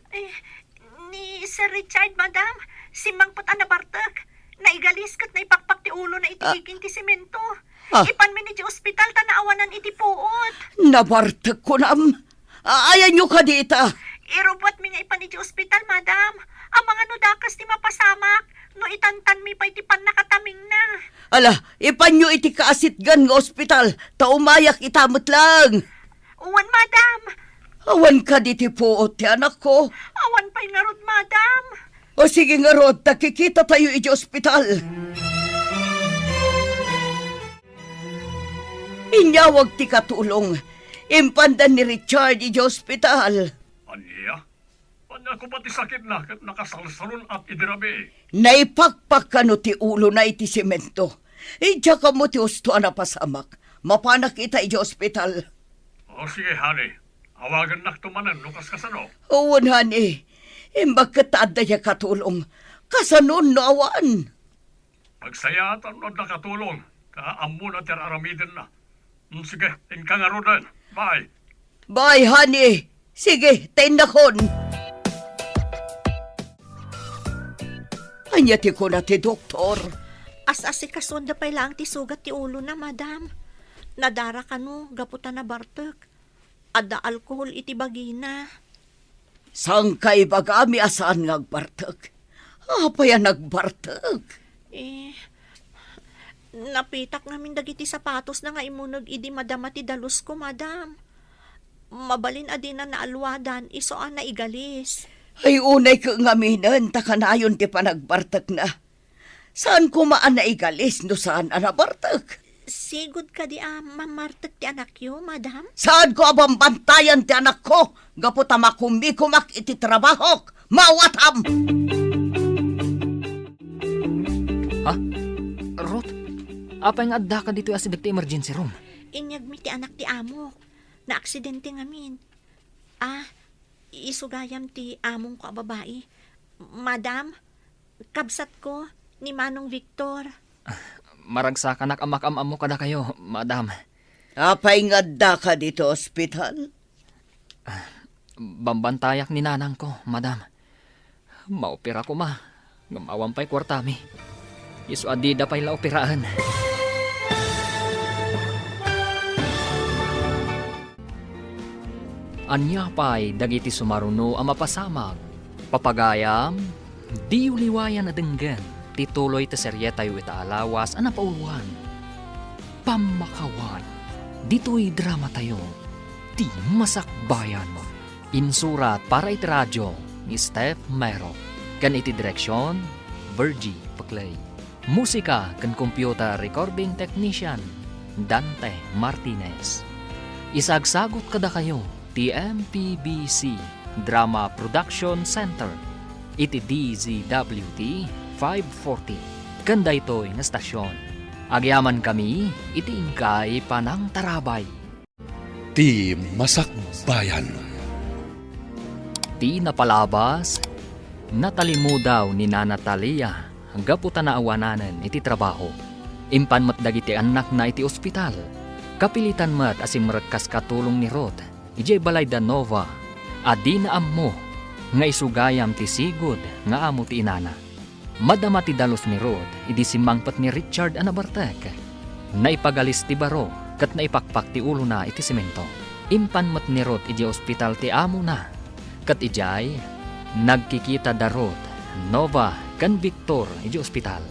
Ni Sir Richard, madam. Si Mang Puta na Bartek. Naigalis kat naipakpak ti ulo na itigiging ti simento. Ipan mi ni di ospital tanaawanan iti puot. Nabartag ko nam. Ayan nyo ka dita. Irobot mi nga ipan ni di ospital, madam. Ang mga nudakas ti mapasamak. No itantan mi pa iti pan nakataming na. Ala, ipan nyo iti kaasitgan ng ospital. Taumayak itamot lang. Uwan, madam. Awan ka diti po, ti anak ko. Awan pa'y narod, madam. O sige nga Rod, nakikita tayo iti ospital. Inyawag ti katulong. Impandan ni Richard iti ospital. Aniya? Anya ko pati sakit na kat nakasalsalon at idirabi. Naipakpak ka no ti ulo na iti simento. Ija ka mo ti usto na pasamak. Mapanak kita iti ospital. O sige, honey. Awagan naktumanan nukas kasano. Uwan, honey. Imbag katada ya katulong. Kasanon no awan. Pagsayatan no nakatulong. Kaammo na tiraramidin na. Sige, inkangaro din. Bye. Bye, honey. Sige, tendakon. Anya ti ko na ti doktor. As-asi kasonda pa'y lang ti sugat ti ulo na, madam. Nadara ka no, gaputan na Bartek. Adda alkohol iti bagina. Sang kay bagami asaan ngagbartag? Apa yan nagbartag? Napitak namin dagiti sapatos na nga imunog idi madama ti dalus ko, madam. Mabalin adi na naalwadan, isoan na igalis. Ay unay ka ngaminan, takanayon ti panagbartag na. Saan ko maan na igalis no saan anabartag? Sigud ka di mamartag ti anak yo, madam? Saan ko abambantayan ti anak ko? Gaputa makumikumak iti trabahok. Mawatam! Ha? Ruth, apa yung adda ka dito asidag ti emergency room? Inyag mi ti anak ti amok. Na-aksidente ngamin. Isugayam ti among ko a babae. Madam, kabsat ko ni Manong Victor. Maragsa ka nakamakam mo kada kayo, madam. Apay ngadda ka dito ospital? Bambantayak ni nanang ko, madam. Maopera ko ma. Ngamawan pa'y kwartami. Isu adida pa'y laoperahan. Anya pa'y dagiti sumaruno ang mapasamag. Papagayam, di uliwayan na denggan. Tituloy ta serye tayo itaalawas ang napauluan. Pamakawan. Dito'y drama tayo. Di masakbayan mo. Insurat para iti radyo ni Steph Mero. Kan iti direksyon, Virgie Paclay. Musika kan computer recording technician, Dante Martinez. Isagsagot kada kayo, TMPBC Drama Production Center. Iti DZWT 540. Kanda ito'y nga stasyon. Agyaman kami, iti ingkay panang tarabay. Ti Masakbayan. Ti napalabas, natalimudaw ni Nana Talia gaputa na awananan iti trabaho. Impan mat dagiti anak na iti ospital. Kapilitan mat asim rekkas katulong ni Rod. Ijay balay da Nova. Adi na ammo nga isugayam ti sigud nga amo ti inana. Madama ti dalos ni Rod, idi simangpat ni Richard anabartek. Naipagalis ti baro, kat naipakpak ti ulo na iti semento. Impan mat ni Rod iji ospital ti amo na. Kat ijay, nagkikita da Rod, Nova, kan Victor iji ospital.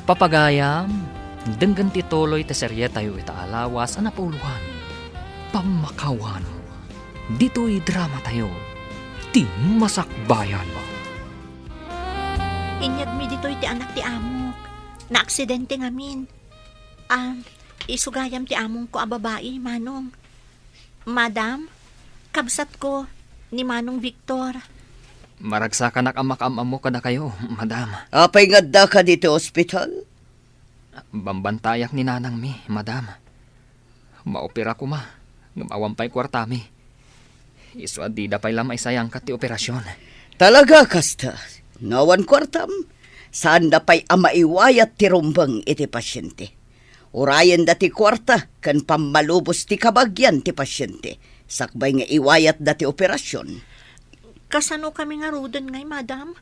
Papagayam, denggan ti toloy ti serye tayo itaalawas ang napauluhan. Pamakawan, dito'y drama tayo. Ti Masakbayan mo. Inyag mi dito iti anak ti amok. Na-aksidente ngamin. Isugayam ti among ko a babae, Manong. Madam, kabsat ko ni Manong Victor. Maragsakan ang makam-amo kada kayo, madam. Apay nga da ka dito ospital? Bambantayak ni nanang mi, madam. Maopera ko ma. Ngamawampay kwartami. Iso di da pay lamay sayang kat ti operasyon. Talaga kasta. Ngawan kwartam. Saan da pay amaiwayat ti rumbang iti pasyente. Urayan dati kwarta kan pamalubos ti kabagyan ti pasyente. Sakbay nga iwayat dati operasyon. Kasano kami nga rudan ngay, madam?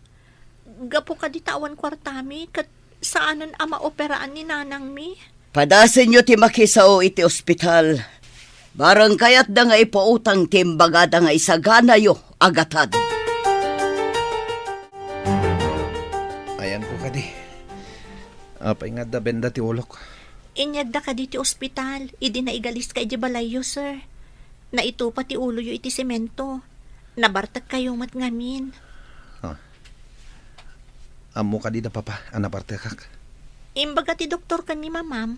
Gapo ka di tawan kwartami kat saanan ama operaan ni nanang mi? Padasin nyo ti makisao iti ospital. Barang kayat da nga ipautang timbagada nga isagana yo agatad. Ayan po kadi. Apay nga da benda ti ulok. Inyagda ka di ti ospital. Idi na igalis ka iti balayo, sir. Naitupa ti ulo yo iti semento. Nabartag kayo mat ngamin. Amo kadi da papa, anaparte kak. Imbaga ti doktor ka ni mamam.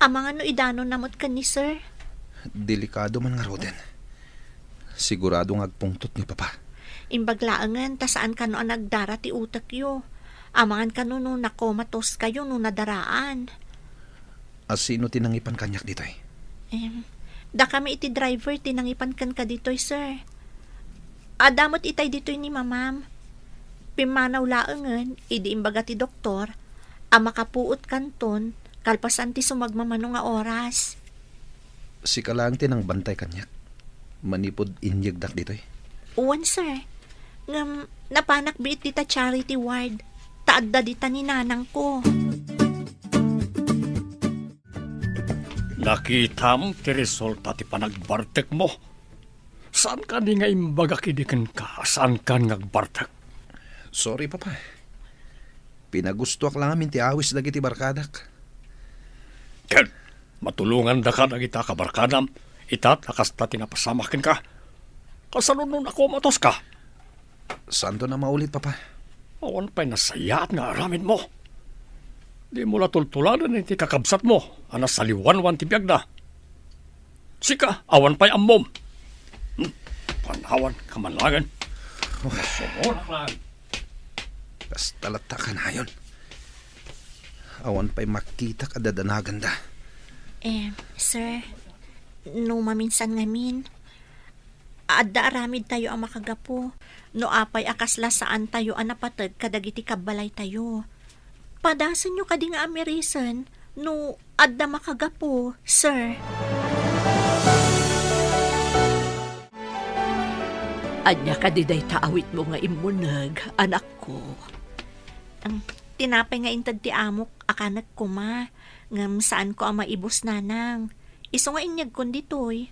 Amang ano idano namot ka ni sir. Delikado man nga roden. Sigurado nga agpungtot ni papa. Imbaglaangan ta saan ka no ang nagdara ti utak yo. Amangan ka no nakomatos kayo no nadaraan. Asino tinangipan kanyak dito eh? Da kami iti driver tinangipan kan ka ditoy sir. Adamot itay ditoy ni mamam. Pimanaw laangan, idi imbaga ti doktor, makapuot kanton, kalpasan ti sumagmamano nga oras. Si kalang tinang bantay kanyak. Manipod inyagdak dito eh. Uwan sir, ngam napanak biit dita charity ward, taadda dita ni nanang ko. Nakita mo ti resulta ti panagbartek mo. Saan ka di nga imbaga kidikan ka? Saan ka ngagbartek? Sorry papa. Pinagustuak lang amin ti awis dagiti barkadak. Ken, matulungan da ka nagita ka barkadam. Itat nakasta tinapasamakin ka. Kasalunon ako matos ka. Santo na maulit papa. Awan pa'y nasayat nga aramin mo. Di mo latultuladan iti kakabsat mo. Anas saliwan-wan ti biyag na. Sika, awan pa'y ammom. Panawan, kamanlagan. Sumunak lang. Tas talata ka na yun. Awan pa'y makita kadadanagan da. Sir, no maminsan ngamin, adda aramid tayo ang makagapo. No apay akasla saan tayo anapatag kadagiti kabalay tayo. Padasan nyo kadi nga amerisan, no adda makagapo, sir. Anya ka diday taawit mo nga imunag, anak ko. Tinapay nga intad ti amok, akanak ko ma. Ngam saan ko ang maibos nanang. Iso nga inyag konditoy.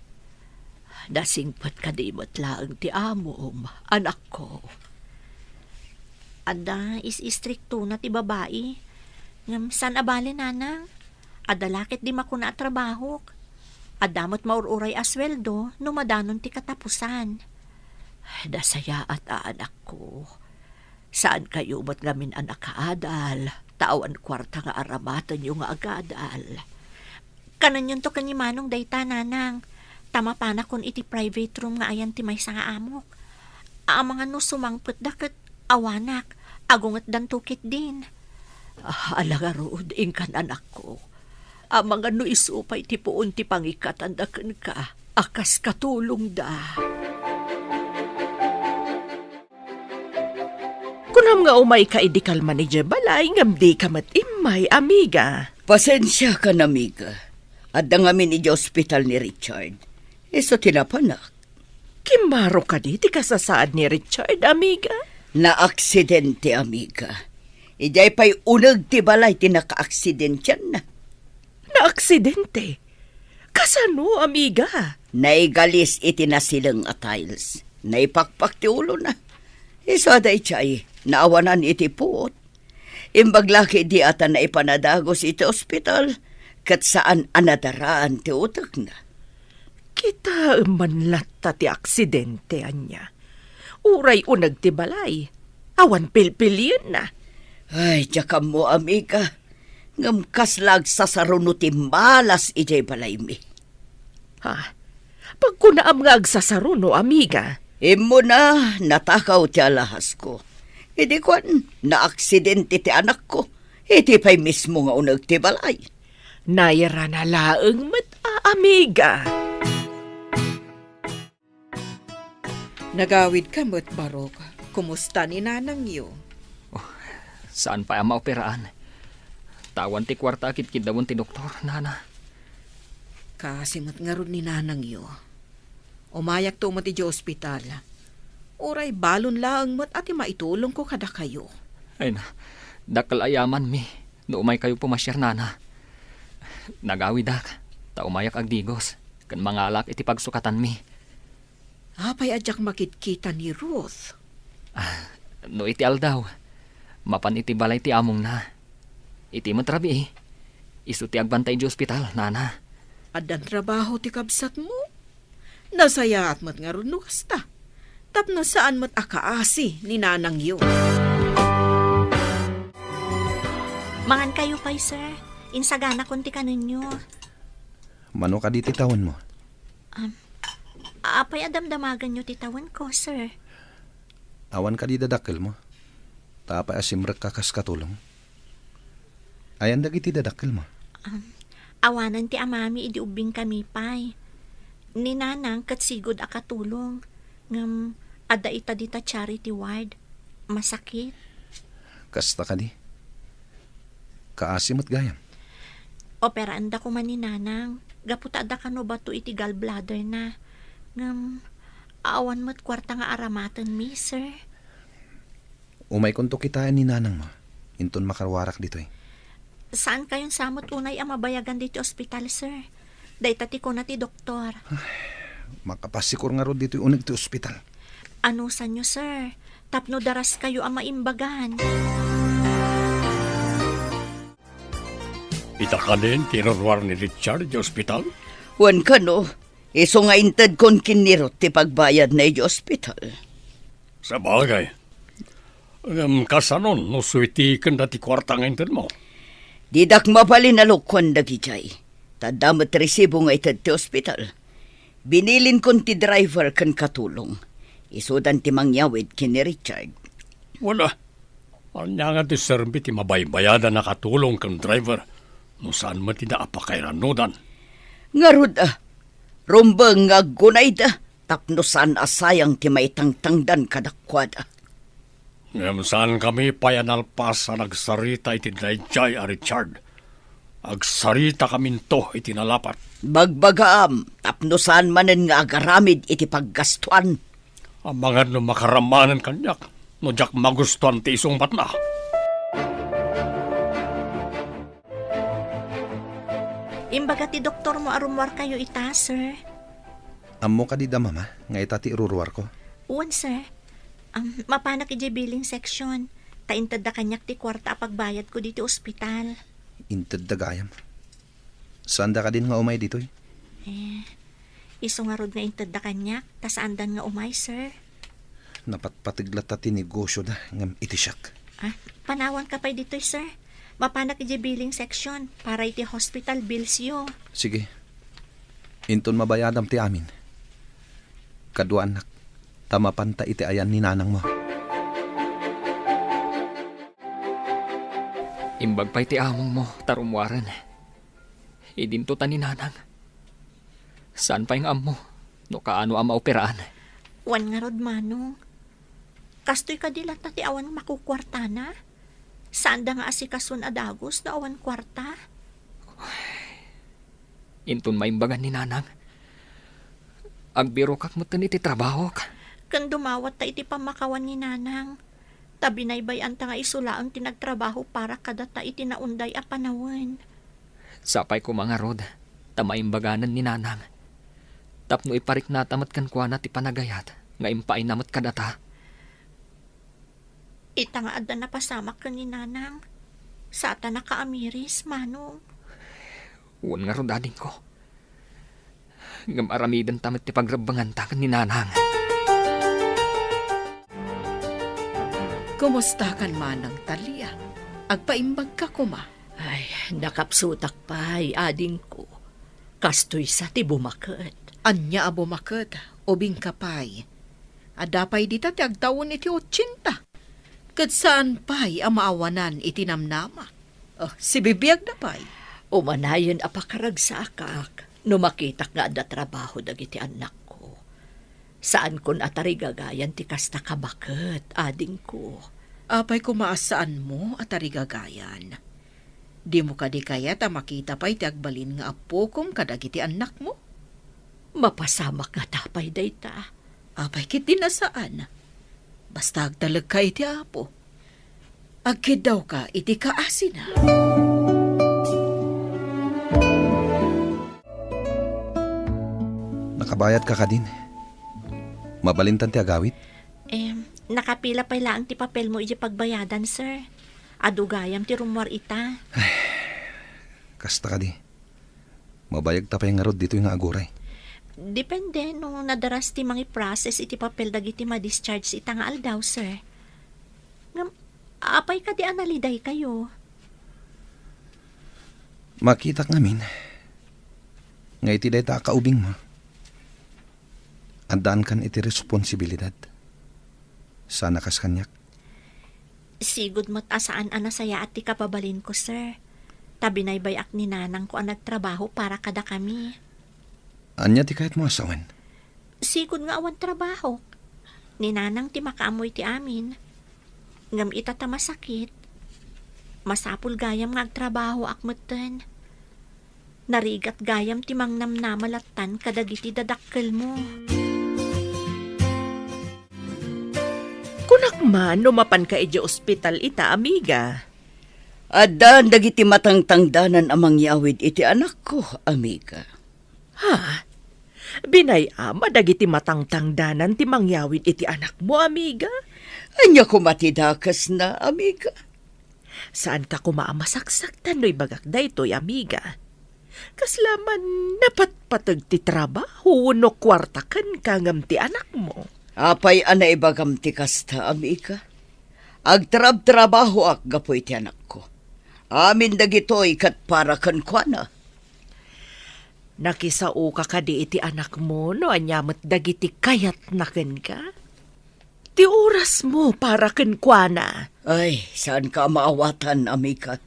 Dasingpat ka di matlaang ti amom, anak ko. Ada is-istrikto na ti babae. Ngam saan abali nanang? Ada lakit di makuna at trabahok. Adamot maururay asweldo no madanon ti katapusan. Dasaya at anak ko. Saan kayo ba't ngamin anak kaadal? Tawan kwarta nga aramatan yung nga agadal. Kanan yun to kanimanong dayta nanang. Tama pa na kun iti private room nga ayan ti may sa nga amok. Ang mga no sumangput dakat awanak. Agungat dan tukit din. Alangarod, ingkan anak ko. Ang mga no isupay ti puon ti pangikatandakan ka. Akas katulong da. Kunam nga umay ka idikal manager balay, ngam di ka matimay, amiga. Pasensya ka na, amiga. Adda nga min iti ospital ni Richard. Iso tinapanak. Kimaro ka di, ti kasasaad ni Richard, amiga. Na-aksidente, amiga. Ijay pa'y unag ti balay tinaka-aksidentyan na. Na-aksidente? Kasano, amiga? Naigalis iti nasilang atiles. Naipakpak ti ulo na. Iso aday chay, naawanan iti puot. Imbaglaki di ata na ipanadagos iti ospital, kat saan anadaraan ti utak na. Kita manlatta ti aksidente anya. Uray unag ti balay. Awan pilpilyon na. Ay, tsaka mo, amiga. Ngam kaslag sa saruno timbalas ijay balay mi. Ha? Pagkunaam nga agsasaruno, amiga. Imo na, natakaw ti alahas ko. Hindi kwan, na-aksidente ti anak ko. Iti pa'y mismo nga unag ti balay. Nayara na laeng amiga. Nagawid ka mo't barok. Kumusta ni nanang yo? Saan pa ang maoperaan? Tawan ti kwarta akit kidawon ti doktor, nana. Kasimot nga ron ni nanang yo. Umayak to mo ti di ospital. Oray balon lang mo't ati maitulong ko kada kayo. Ay na, dakal ayaman mi. No umay kayo pumasyar, nana. Nagawid dak. Ta umayak agdigos. Kan mangalak iti pagsukatan mi. Apay adyak makitkita ni Ruth. No iti aldaw. Mapan iti balay ti among na. Iti matrabi eh. Isu ti agbantay di ospital, nana. Adan trabaho ti kabsat mo. Nasaya at mat nga ron no kasta. Tapno saan mat akaasi ni nanang yo. Mangan kayo pay, sir. Insagana kunti ka ninyo. Mano ka di titawan mo? Apay adamdamagan nyo titawan ko, sir. Awan ka di dadakil mo. Tapay asimrek kakas katulong. Ayan dagiti dadakil mo. Awanan ti amami idi ubing kami pay. Ni nanang katsigod akatulong. Ngam ada ita dita charity ward. Masakit. Kasta ka di. Kaasimot gayam. Operaan da ko man ni nanang. Gaputa da kano ba to iti gallbladder na. Ngam awan mo't kwarta nga aramatan mi, sir. Umay kunto kitaan ni nanang mo. Inton makarwarak dito eh. Saan kayong samot unay ang mabayagan dito ospital, sir? Daytati ko na ti doktor. Makapasikur nga ro dito yung unig ti ospital. Ano sa nyo, sir? Tapno daras kayo ang maimbagan. Ita ka din, tinurwar ni Richard di ospital? Wan ka no, iso nga inted kon kinirot ti pagbayad na di ospital. Sa bagay. Kasanon, no suwiti kanda ti kwarta nga inted mo. Didak mapalinalokwan dagijay. Tadamat resibo nga ited ti ospital. Binilin kon ti driver kan katulong. Isudan ti mangyawid kini Richard. Wala. Anya nga ti serbi ti mabaybayadan na katulong kang driver. No saan mo ti naapakairanudan. Ngarud rumbang nga gunay da. Tapno saan asayang ti maitangtangdan kadakwada. Ngam saan kami payanalpas sa nagsarita iti dayjay a Richard. Agsarita kaminto iti nalapat. Bagbagaam, tapno saan manen nga agaramid iti paggastuan. Ang mga no makaramanan kanyak, no jak magustuhan ti isong batna. Imbaga ti doktor mo arumwar kayo ita, sir. Ammo ka di da mama, nga itati irurwar ko. Uwan, sir. Mapanak iti billing section. Taintad da kanyak ti kwarta pagbayad ko dito ospital. Inted da gayam. Saan da ka din nga umay dito eh? Iso nga rod nga intad da kanyak, tas andan nga umay, sir. Napatpatiglat ta tinegosyo da, ngam itisyak. Panawan ka pa dito, sir. Mapanak iti billing section para iti hospital bills yo. Sige. Inton mabayadam ti amin. Kaduan nak, tamapanta iti ayan ni nanang mo. Imbag pa'y ti among mo, tarumwaran. Idinto ta ni nanang. Saan pa yung amo? No kaano ang maoperaan? Wan nga rod, manong. Kastoy ka dilat na ti awan makukwarta na. Saan da nga asikasun adagos na awan kwarta? Inton maimbagan ni nanang. Agbiro kak mo iti trabaho ka. Kan dumawat ta iti pamakawan ni nanang. Tabi na'y ta nga isulaang tinagtrabaho para kada ta iti naunday a panawan. Sapay ko mga rod, tamaimbaganan ni nanang. Tapno iparik na tamat kan kwa na ti panagayat, nga impaay namat kadata. Ita nga adda na pasamak ka ni nanang. Sa ata na kaamiris, manong. Uwan nga rod ading ko. Ngam aramidan tamat ti pagrabangan ta kan ni nanang. Kumusta kan manang Talia? agpaimbag ka kuma. Ay, nakapsutak pa'y ading ko. Kastoy sa ti bumaket. Anya abo maket, ubing kapay. Adapay dita ti agtawon iti 80. Kat saan pa'y ang maawanan iti namnama? Oh, si bibiyag na pa'y. Umanayon apakarag sa akak, no makitak nga da trabaho dagiti anak ko. Saan kon atari gagayan ti kasta kabaket, ading ko. Apay kumaasaan mo at arigagayan. Di mo kadi kaya ta makita pa'y ti agbalin nga apo kong kadagiti anak mo. Mapasamak nga tapay dayta. Apay kit dinasaan. Basta agtalag ka iti apo. Agkid daw ka iti kaasina. Nakabayad ka din. Mabalintan ti agawit. Nakapila pa lang ti papel mo iti pagbayadan, sir. Adugayam ti rumwar ita. Kasta ka di. Mabayag ta pa yung ngarod dito yung aguray. Depende no nadaras ti mangi process iti papel dagiti ma-discharge ita nga aldaw, sir. Ngam, apay ka di analiday kayo. Makitak ngamin. Nga iti day ta kaubing mo. Andaan kan iti responsibilidad. Sana kas kanyak. Sigud mo't asaan anasaya at ti kapabalin ko, sir. Tabi na'y bayak ni nanang ko ang nagtrabaho para kada kami. Anya ti kahit mo asawan. Sigud nga awan trabaho. Ni nanang ti makaamoy ti amin. Ngam itata masakit. Masapul gayam nga agtrabaho akmeten. Narigat gayam ti mangnamnamalatan kadagiti dadakkel mo. Kunak man, numapan ka iti ospital ita, amiga. Adan dagiti matangtangdanan amang yawid iti anak ko, amiga. Ha? Binayama dagiti matangtangdanan ti mangyawid iti anak mo, amiga? Anya ko matidakas na, amiga. Saan ka kumaamasaksak tano'y bagak daytoy, amiga? Kaslaman napatpatag ti trabaho no kwartakan kangam ti anak mo. Apay anay bagam ti kasta, amiga. Agtrab-trabaho ak gapoy ti anak ko. Amin dagitoy kat para kan kuana. Nakisao ka kadi iti anak mo no anyamot dagiti kayat naken ka? Ti oras mo para ken kuana. Ay, saan ka maawatan, amiga?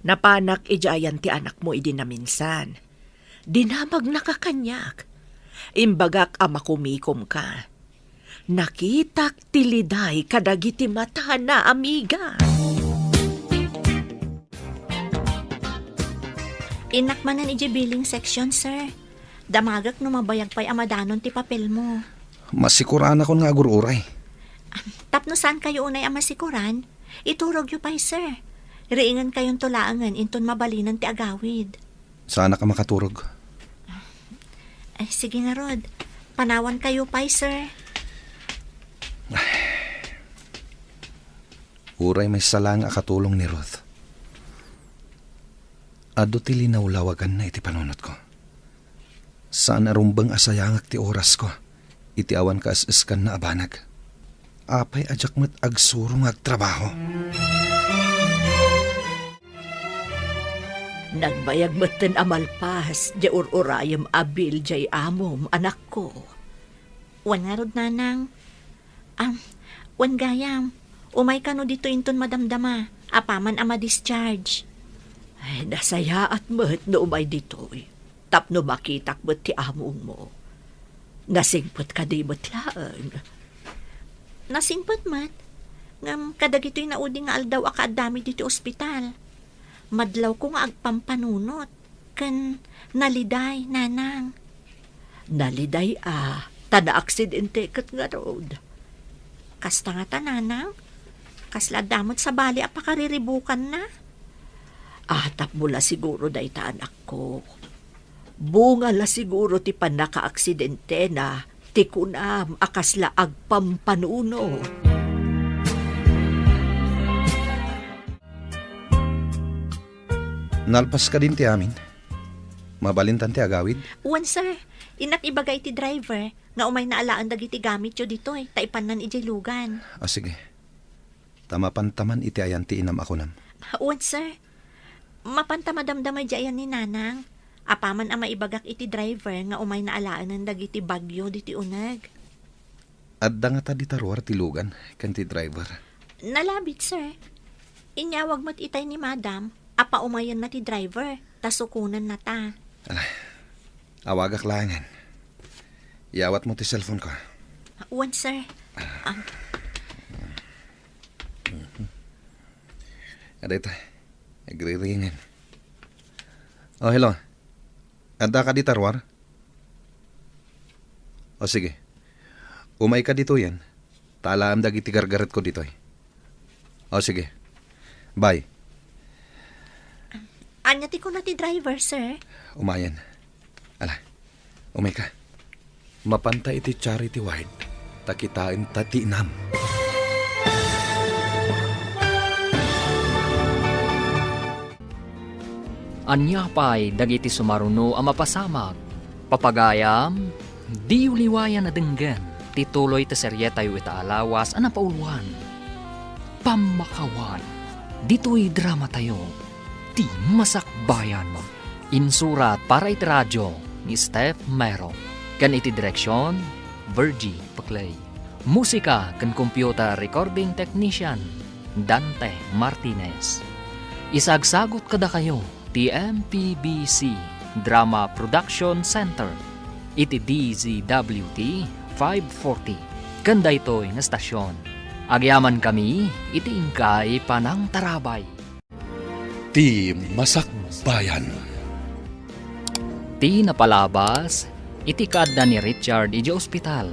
Napanak ijayan ti anak mo idi na minsan. Dinamag nakakanyak. Imbagak ama kumikom ka. Nakitak tiliday kadagiti mata na, amiga. Inak manan iti billing section, sir. Damagak no mabayag pa'y amadanon ti papel mo. Masikuran ako nga agururay. Tapno saan kayo unay amasikuran? Iturog yu pa'y, sir. Riingan kayong tulaangan inton mabalinan ti agawid. Sana ka makaturog. Ay, sige nga, Rod. Panawan kayo pa'y, sir. Uray may salang akatulong ni Ruth. Ado ti linawlawagan na iti panunot ko. Saan arumbang asayangak ti oras ko. Iti awan ka asiskan na abanag. Apay ajak mat agsurong agtrabaho. Nagbayag matan amalpas, di ururayam abil jay amom, anak ko. Wan nga, Rod, nanang. Wan gayam. Umay ka no dito inton madamdama. Apaman ama discharge. Ay, nasaya at mat no umay ditoy. Tapno makitak mat ti among mo. Nasingpot ka di mat laan. Nasingpot mat. Ngam kadagito'y naudi nga aldaw akadami dito ospital. Madlaw ko nga agpampanunot. Kan naliday, nanang. Naliday tada aksidente kat nga road. Kasta nga ta, nanang. Kasla damot sa bali apakariribukan na. Atap mo la siguro day ta anak ko. Bunga la siguro ti panaka-aksidente na ti kunam akasla agpampanunot. Nalpas ka din ti amin. Mabalintan ti agawid. Wan, sir. Inak ibagay ti driver. Nga umay naalaan dagiti gamit yo dito Taipanan iti lugan. Sige. Tamapantaman iti ayan ti inam ako nam. Uwan, sir. Mapanta madamdamay diyan ni Nanang. Apaman ang maibagak iti driver nga umay na alaan ng dagiti bagyo diti uneg. Adda nga ta di tarwar ti lugan, kan ti driver. Nalabit, sir. Inyawag mo't itay ni Madam. Apa umayan na ti driver. Tasukunan na ta. Awagak langan. Iawat mo ti cellphone ko. Uwan, sir. Ada ito. Nagre-ringan. Oh, hello. Adda ka di tarwar? O sige. Umay ka dito yan. Talaam dagiti gargaret ko dito. O sige. Bye. Anyati ko na ti driver, sir. Umayan. Ala. Umay ka. Mapanta iti charity wide. Takitain tati inam. Anya pa'y dagiti sumaruno ang mapasamag. Papagayam, di uliwayan na denggan. Tituloy ta serye tayo itaalawas ang napauluan. Pamakawan. Dito'y drama tayo. Ti masakbayan mo. Insurat para iti radyo ni Steph Mero. Kan iti direksyon, Virgie Paclay. Musika kan computer recording technician, Dante Martinez. Isagsagot kada kayo, TMPBC Drama Production Center. Iti DZWT 540. Kanda ito'y nga stasyon. Agyaman kami, iti ingkay panang tarabay. Ti Masakbayan. Ti napalabas, iti kaadda ni Richard iti ospital.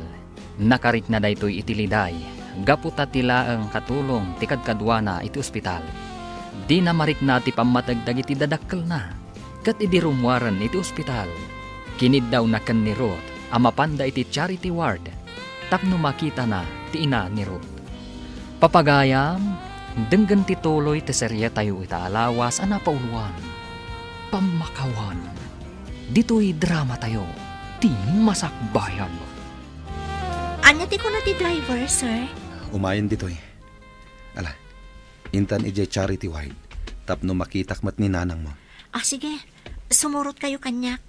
Nakarit na daytoy iti liday. Gaputa tila ang katulong ti kadkadwana iti ospital. Di na marik na ti pamatagdag iti dadakkel na. Kat idirumwaran iti ospital. Kinid daw na kan ni Ruth, amapanda iti charity ward. Tapno makita na ti ina ni Ruth. Papagayam, denggan ti tuloy ti serye tayo itaalawas ang napauluan. Pamakawan. Dito'y drama tayo. Ti masakbayan. Anyati ko na ti driver, sir. Umayan dito Ala. Intan ijay charity wide. Tapno makitak mat ni nanang mo. Sige. Sumurot kayo kanyak.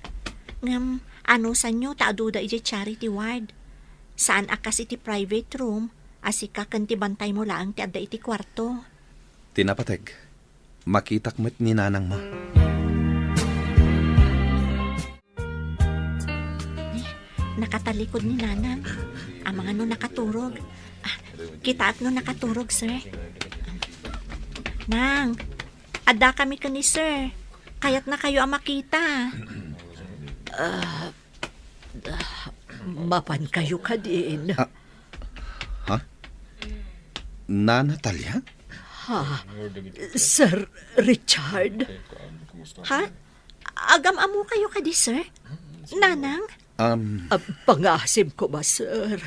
Ngam, ano sa nyo taaduda ijay charity ward? Saan akas iti private room? Asika kanti bantay mo lang ti adda iti kwarto. Tinapateg. Makitak mat ni nanang mo. Nakatalikod ni Nanang. Ang mga no nakaturog. Kita at no nakaturog, sir. Nang, ada kami ka ni sir. Kaya't na kayo ang makita. Mapan kayo ka din. Ha? Na Natalia? Sir Richard? Ha? Agam amo kayo ka di, sir? Nanang? Pangasim ko ba, sir?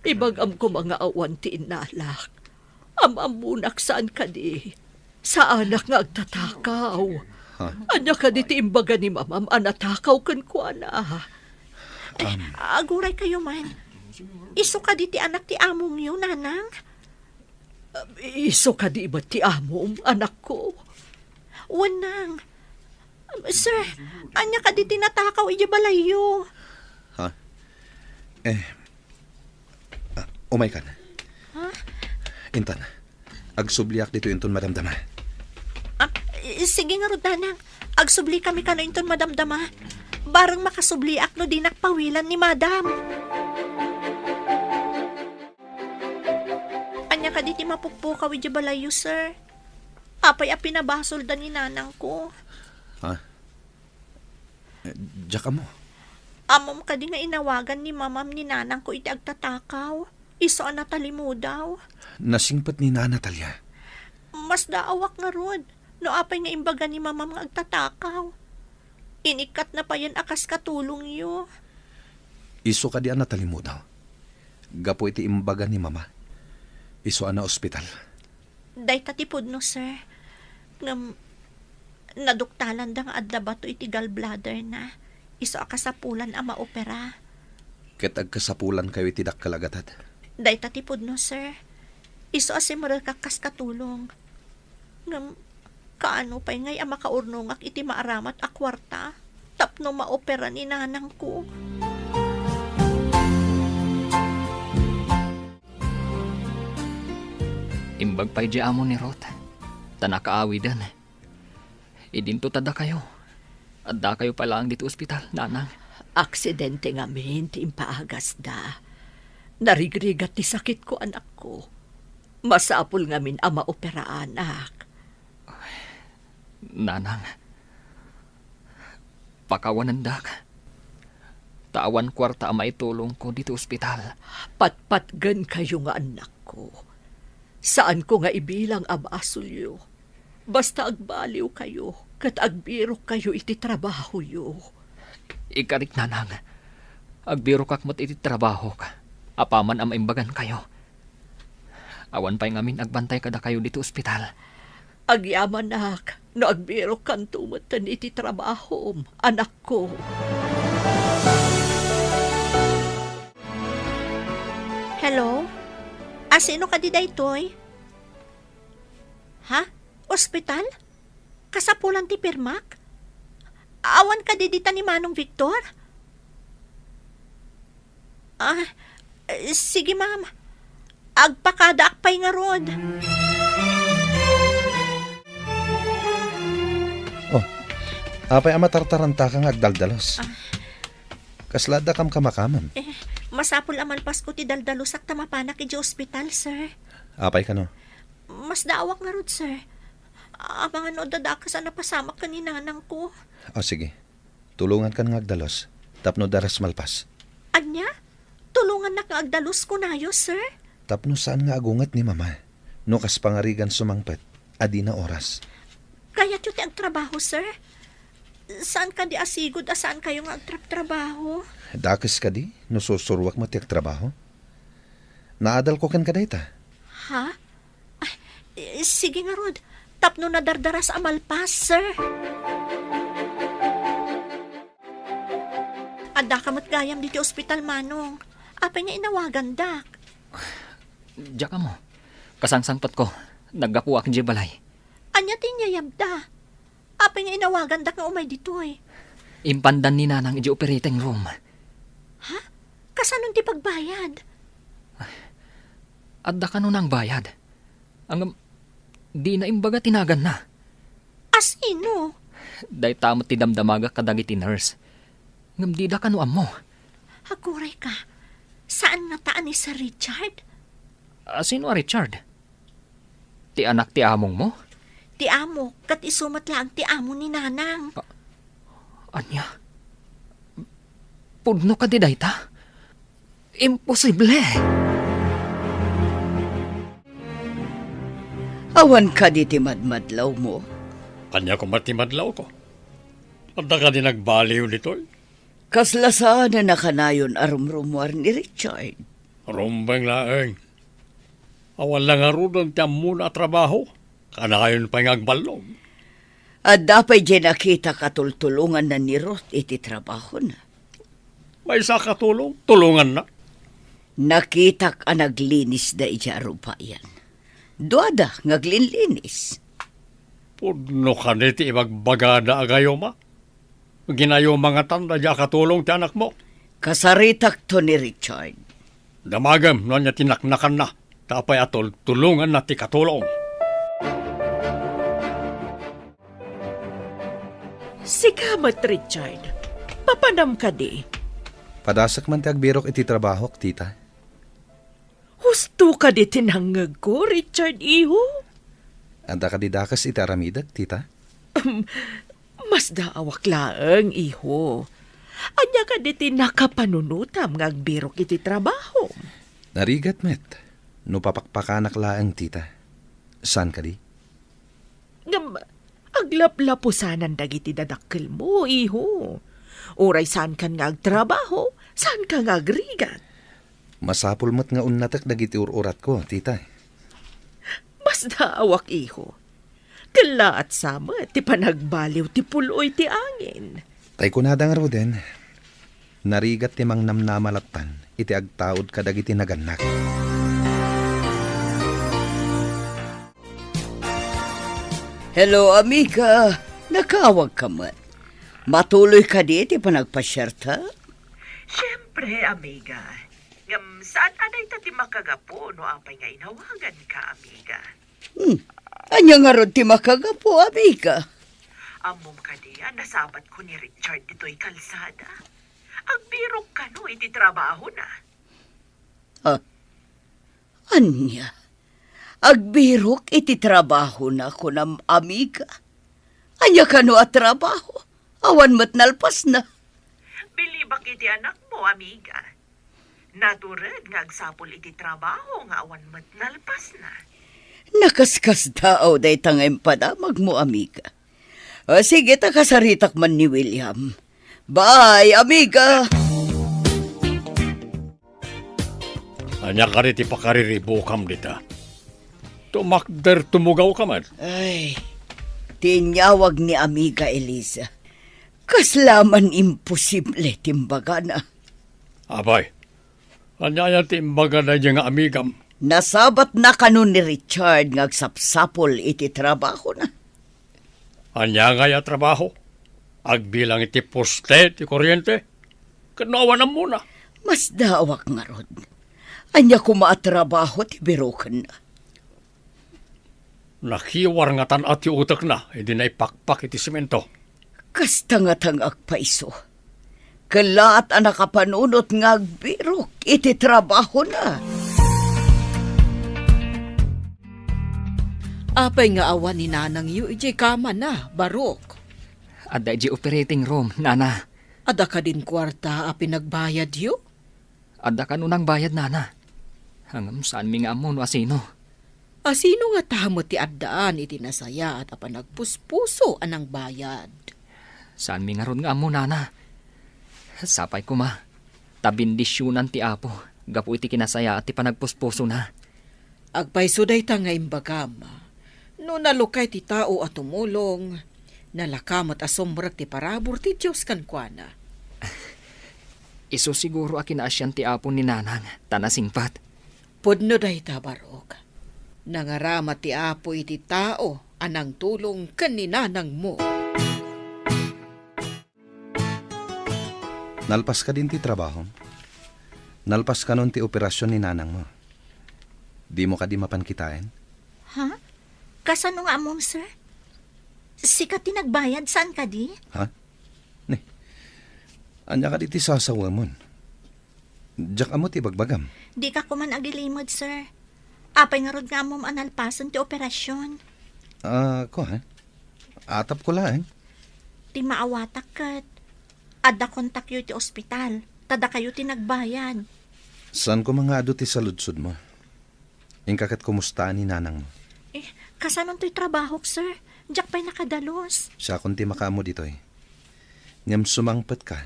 Ibagam ko mga awan ti inalak. Amamunak saan ka di? Sa anak nga agtatakaw. Anya ka di ti imbaga ni mamam anatakaw kan ko na. Aguray kayo man. Iso ka di ti anak ti among yun, Nanang? Iso ka di ba ti amom, anak ko? Wanang. Sir, anya ka di tinatakaw iji balayo. Umay ka na. Ha? Intan, agsubliak dito inton madamdama. Sige nga rod, Nanang. Agsubli kami ka na inton madamdama. Barang makasubliak no di nakpawilan ni Madam. Anya ka di ti mapukpukaw iji balayo, sir. Apay a pinabasol da ni Nanang ko. Diyak mo. Amom ka di nga inawagan ni mamam ni Nanang ko iti agtatakaw. Iso ang natalimu daw. Nasingpat ni na Natalia. Mas daawak nga rod. No apay nga imbaga ni mamam nga agtatakaw. Inikat na pa yan akas katulong yo. Iso ka di ang Natalia mo daw. Gapo iti imbaga ni mama. Iso ana ospital. Day tatipod no, sir. Ngam, naduktalan da nga adda bato iti gallbladder na. Iso akasapulan ang maopera. Ket agkasapulan kayo iti dakkalagatat. Day tatipod no, sir. Iso asim kakas katulong. Ngam, kaano pa'y ngay ang makaurnongak iti maaramat a kwarta. Tapno maopera ni nanang ko. Imbag pa'y di amo ni Rot. Tanakaawidan. Idinto tada kayo. Adda kayo pa lang dito ospital, nanang. Aksidente nga min, ti impaagas da. Narigrigat ti sakit ko, anak ko. Masapul nga min ama opera, anak. Nanang. Pakawanandak. Tawan kwarta ang maitulong ko dito ospital. Patpatgan kayo nga anak ko. Saan ko nga ibilang abasulyo? Basta agbaliw kayo, kat agbiro kayo iti trabaho yo. Ikarik nanang. Agbiro kak mo't iti trabaho ka. Apaman ang maimbagan kayo. Awan pa'y ngamin agbantay kada kayo dito ospital. Agyaman nak, no agbiro kan tumatan iti trabaho, anak ko. Hello? Sino ka di daytoy? Ha? Ospital? Kasapulan ti Pirmak? Awan ka didita ni Manong Victor? Sige ma'am. Agpakadaak pa'y nga rod. Apay amatartaranta kang agdaldalos. Kaslada kam kamakaman. Masapul amalpas ko ti daldalusak tamapanak iti ospital, sir. Apay ka no? Mas daawak nga rod, sir. Mga no dadakas na pasamak ka ni nanang ko. O sige, tulungan ka ng agdalos. Tapno daras malpas. Anya? Tulungan na ka agdalos ko nayo, sir. Tapno saan nga agungat ni mama. No kas pangarigan sumangpet, adi na oras. Kaya ti ang trabaho, sir. Saan ka di asigod saan kayo nga agtrabaho? Dakis ka di, no susurwak mo tiyak trabaho. Naadal ko kan ka dayta. Ha? Sige nga, Rod. Tapno na dardaras amalpas, sir. Adda ka matgayam dito ospital, Manong. Apay nga inawagan, dak. Diya ka mo. Kasangsangpat ko. Naggapuak di balay. Anya tinyayam da. Apay nga inawagan, dak nga umay dito eh. Impandan ni nanang iji operating room. Ha? Kasanon ti pagbayad? Adda ka nun ang bayad. Ang di na imbaga tinagan na. Asino? Day tamot ti damdamaga kadagiti nurse. Ngam di da ka no amo. Haguray ka. Saan nga taan ni Sir Richard? Sino a Richard? Ti anak ti among mo? Ti amo, kat isumat lang ti amo ni nanang. Anya? Pudno ka di dayta? Imposible. Awan ka di ti madmadlaw mo. Anya ko matimadlaw ko. Adda ka din nagbaliw dito. Kaslasaan na nakanayon arumrumuar ni Richard. Rumbang laeng. Awan lang arudon tiyam muna trabaho. Kanayon pa nga agbalong. At dapat dyan nakita katultulungan na ni Ruth iti trabaho na. May isa katulong, tulungan na. Nakitak ang naglinis da ija rupayan. Duada ngaglinlinis. Pudno ka niti ibagbagada agayo ma. Ginayo mga tanda dya katulong ti anak mo. Kasaritak to ni Richard. Damagam no niya tinaknakan na. Tapay atol tulungan na ti katulong. Sikamat, Richard. Papanam ka di. Padasak man ti agbirok iti trabaho, tita. Husto ka di tinangag ko, Richard, iho. Anda ka di dakas iti aramidag, tita. Mas daawak laeng, iho. Anya ka di tinakapanunutam ngagbirok iti trabaho. Narigat met. No papakpakanak laeng, tita. San ka di? Aglaplapusanan dagiti dadakkel mo, iho. Uray saan kan nga agtrabaho, saan ka nga agrigat. Masapul mo't nga unnatak dagiti ururat ko, tita. Mas daawak, iho. Kala at sama, ti panagbaliw, ti puloy, ti angin. Tay kunadang roden, narigat ti mang namnamalatan, iti agtaod ka dagiti naganak. Hello, amiga. Nakawag ka man. Matuloy ka dito panagpasyerta? Siyempre, amiga. Saan anay tati makagapo no apay nga inawagan ka, amiga? Anya nga ron ti makagapo, amiga? Amom ka diya, nasabat ko ni Richard dito'y kalsada. Agbirok ka no, iti trabaho na. Anya? Agbirok iti trabaho na ko na amiga. Anya ka no at trabaho? Awan mo't nalpas na. Bilibak iti anak mo, amiga. Natured nga agsapol iti trabaho nga awan mo't nalpas na. Nakaskas daaw day tangay padamag mo, amiga. Sige, takasaritak man ni William. Bye, amiga! Anya ka rin pakariribo dita. Tumakder tumugaw ka man. Ay, tinyawag ni amiga Eliza. Kaslaman imposible timbaga na. Abay, anya yan timbaga na dyan nga amigam. Nasabat na kanon ni Richard ngagsapsapol iti trabaho na. Anya nga ya trabaho. Agbilang iti poste, iti kuryente. Kanawa na muna. Mas dawak nga ron. Anya kumaatrabaho ti birokan na. Nakiwar nga tan at yung utak na, hindi na ipakpak iti simento. Kastangatang agpaiso. Kalaat ang nakapanunot nga agbirok iti trabaho na. Apay nga awan ni nanang yu, ijay kama na, barok. Adda iji operating room, nana. Ada ka din kwarta a pinagbayad yu? Adda ka nunang bayad, nana. Hangam saan mi nga amon o asino. Sino nga tamo ti addaan iti nasaya at apanagpuspuso anang bayad? Saan mi nga ron nga amon, nana. Sapay ko ma. Tabindisyunan ti apo. Gapu iti kinasaya at ti panagpuspuso na. Agpaysuday ta nga imbagama. No nalukay ti tao at tumulong, nalakamot asombrak ti parabor ti Diyos kankwana. Iso siguro akinaasyan ti apo ni nanang, tanasingpat. Pudno day ta barok. Nangaramat ti apo iti tao, anang tulong kaninanang mo. Nalpas ka din ti trabaho. Nalpas ka nun ti operasyon ni nanang mo. Di mo ka di mapankitain? Ha? Kasano nga among, sir? Sikat tinagbayad, saan ka di? Ha? Ne. Anya ka di ti sasawa mo. Diyak amo ti bagbagam. Di ka kuman agilimod, sir. Apay nga rod nga among analpasan ti operasyon. Ko ha? Atap ko lang. Ti maawatak kat. Adda kontak yu ti ospital. Tada kayo tinagbayad. Saan ko mga ado ti saludsod mo? Ingkakat kumusta ni nanang mo? Kasanon to'y trabaho, sir? Diyak pa'y nakadalos. Siya kunti makaamo dito eh. Ngam sumangpet ka.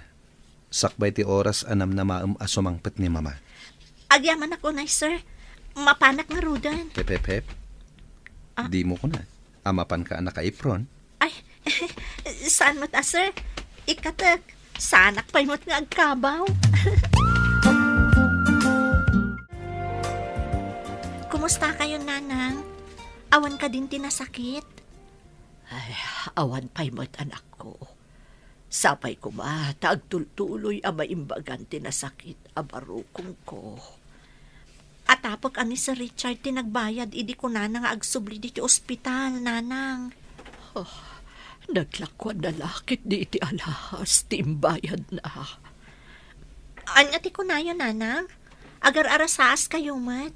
Sakbay ti oras anam na maam asumangpet ni mama. Agyaman ako na, sir. Mapanak nga rudan. Pep. Di mo ko na. Amapan ka naka-apron. Ay, saan mo ta, sir? Ikatak, sanak pa'y mo't nga agkabaw. Kumusta kayo, nanang? Awan ka din tinasakit? Ay, awan pa'y mo't anak ko. Sapay ko ba, tagtultuloy ang maimbagan tinasakit abarukong ko. At apok ani sa Richard tinagbayad, idi ko na nga agsubli di ti ospital, nanang. Naglakwan na lakit di iti alahas, timbayad na. Anya ti ko na yun, nanang? Agar-arasaas kayo, mat.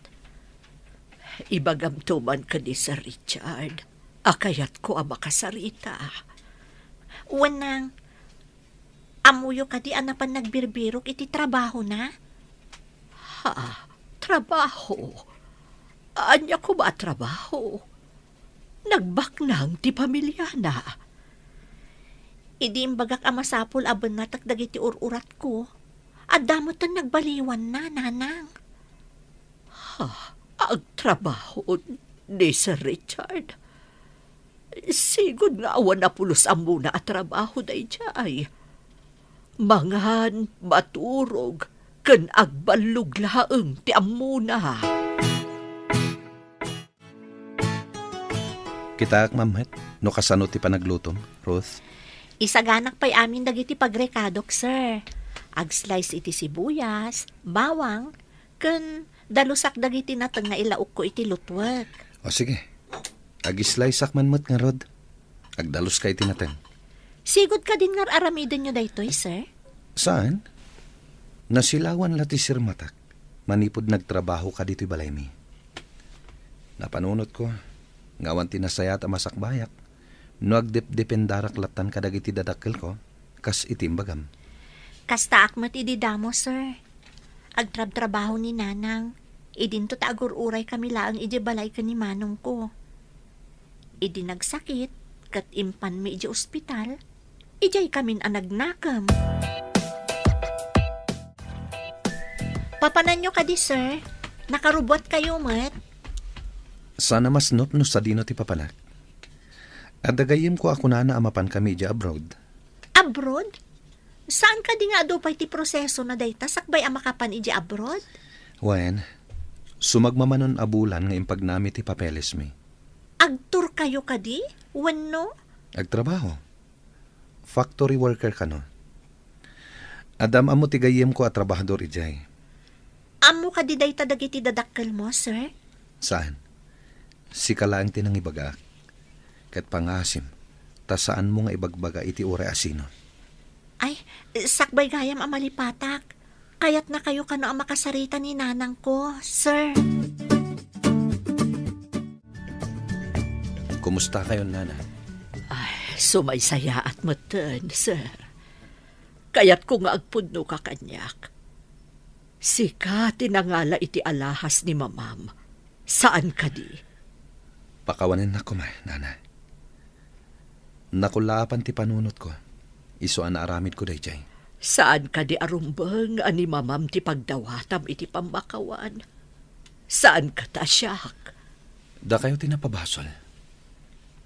Ibagamtuman ka di sa Richard. Akayat ko ang makasarita. Wanang, amuyo ka di anapan nagbirbirok iti trabaho na? Ha? Trabaho? Anya ko ba trabaho? Nagbaknang ti pamilya na. Idi imbagak amasapol aben natak dagiti ururat ko. Adamot ang nagbaliwan na, nanang. Ang trabaho ni Sir Richard. Sigod nga awan na pulos ang muna at trabaho day jay. Mangan, maturog, kan agbalug laeng ti amuna. Kita mamhet, no kasano ti panaglutom, Ruth. Isaganak pa'y amin dagiti pagrekadok, sir. Ag-slice iti sibuyas, bawang, ken dalusak dagiti nateng nga ilaok ko iti lutwek. O sige, agislay sakman mo't nga Rod. Agdalos kay tinaten. Sigod ka din nga aramidin nyo daytoy, sir? Saan? Nasilawan lati Sir Matak. Manipod nagtrabaho ka dito'y balay mi. Napanunot ko, ngawan tinasayat ang masakbayak. No agdip-dipendarak latan kadagiti dadakkel ko, kas itimbagam. Kasta akmat ididamo, sir. Agtrab-trabaho ni Nanang. Idinto ta agur-uray kami laang iji balay ka ni Manong ko. Idi nagsakit, kat impan mi iji ospital, ijay kamin anagnakam. Papanan nyo ka di, sir. Nakarubot kayo, mat. Sana mas not no sa dino ti papanak. At dagayim ko ako na amapan kami di abroad. Abroad? Saan ka di nga do pa iti proseso na dayta sakbay ang makapan iji abroad? Wen, sumagmamanon abulan nga impagnami ti papeles mi. Agtur kayo ka di? Wenno? Agtrabaho. Factory worker ka no. Adam amo ti gayem ko at trabahador ijay. Amo ka di dayta dagiti dadakkel mo, sir? Saan? Si kalaang tinangibagaak. Kat pangasim, ta saan mo nga ibagbaga iti ure asino. Ay, sakbay gayam amalipatak. Kayat na kayo kano ang makasarita ni Nanang ko, sir. Kumusta kayo, Nana? Ay, sumaysaya at matan, sir. Kaya't ko nga agpudno ka kanyak. Sika tinangala iti alahas ni mamam. Saan ka di? Pakawanin na ko, Nana. Nakulapan ti panunot ko. Iso ang naaramid ko dayjay. Saan ka di arumbang ani mamam ti pagdawatam iti pambakawan? Saan ka tasyak? Da kayo tinapabasol.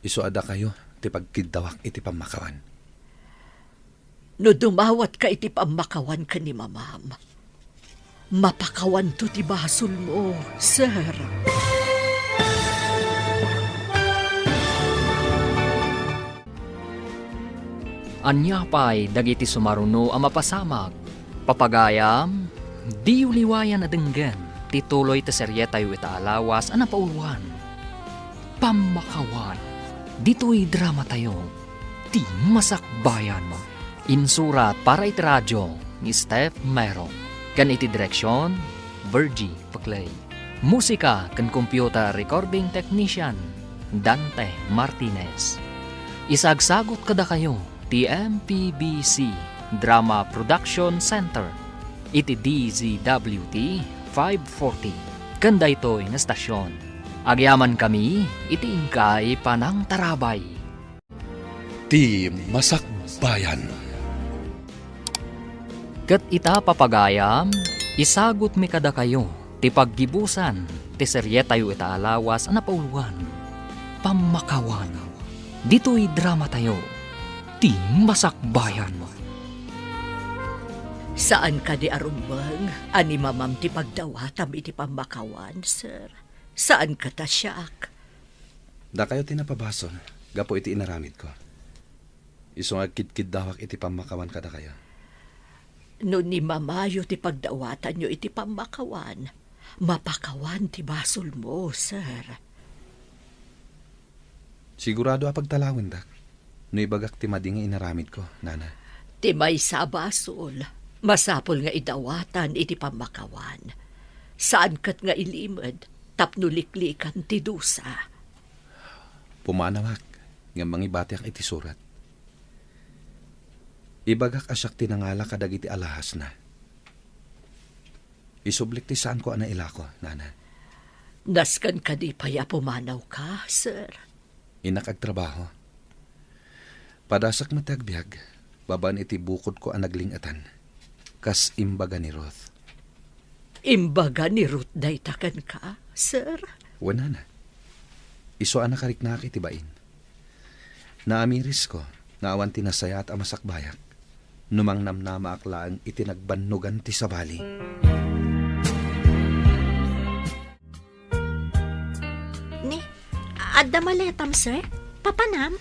Iso ada kayo ti pagkidawak iti pamakawan. No dumawat ka iti pambakawan ka ni mamam, mapakawan to ti basol mo, sir. Anya pa'y dagiti sumaruno ang mapasamag. Papagayam, di uliwayan na denggan. Tituloy ta serye tayo itaalawas ang napauluan. Pamakawan. Dito'y drama tayo. Ti masakbayan. Insurat para iti radyo ni Steph Mero. Kan iti direksyon, Virgie Paclay. Musika kan computer recording technician, Dante Martinez. Isagsagot kada kayo TMPBC Drama Production Center iti DZWT 540 kanda ito'y na stasyon. Agyaman kami iti ingkay panang tarabay. Ti Masakbayan. Kat ita papagayam, isagot mi kada kayo ti paggibusan ti serye tayo itaalawas ang napauluan. Pamakawan. Dito'y drama tayo. Ti Masakbayan. Saan ka di arumbang ani mamam ti pagdawatam iti pambakawan, sir? Saan ka tasyak? Da kayo tinapabasol. Gapo iti inaramid ko. Iso nga kidkid dawak iti pamakawan kada kayo. No ni mamayo ti pagdawatan nyo iti pambakawan, mapakawan ti basol mo, sir. Sigurado a pagtalawin dak. No ibagak ti mading nga inaramid ko, Nana. Ti may sa basol, masapol nga idawatan iti pambakawan. Saan kat nga ilimad, tapnuliklikan ti dusa. Pumanawak, nga mangibatek iti surat. Ibagak asyak tinangala kadag iti alahas na. Isublik ti saan ko ana ilako, Nana. Naskan ka di paya pumanaw ka, sir. Inakagtrabaho. Padasak matagbiag, baban iti bukod ko ang naglingatan. Kas imbaga ni Ruth. Imbaga ni Ruth daytakan ka, sir? Wala na. Iso anak kariknak iti bain. Naamiris ko, naawan tinasayat ang masakbayak. Numang namnama aklaan iti nagbannugan ti sabali. Adda maletam, sir. Papanam.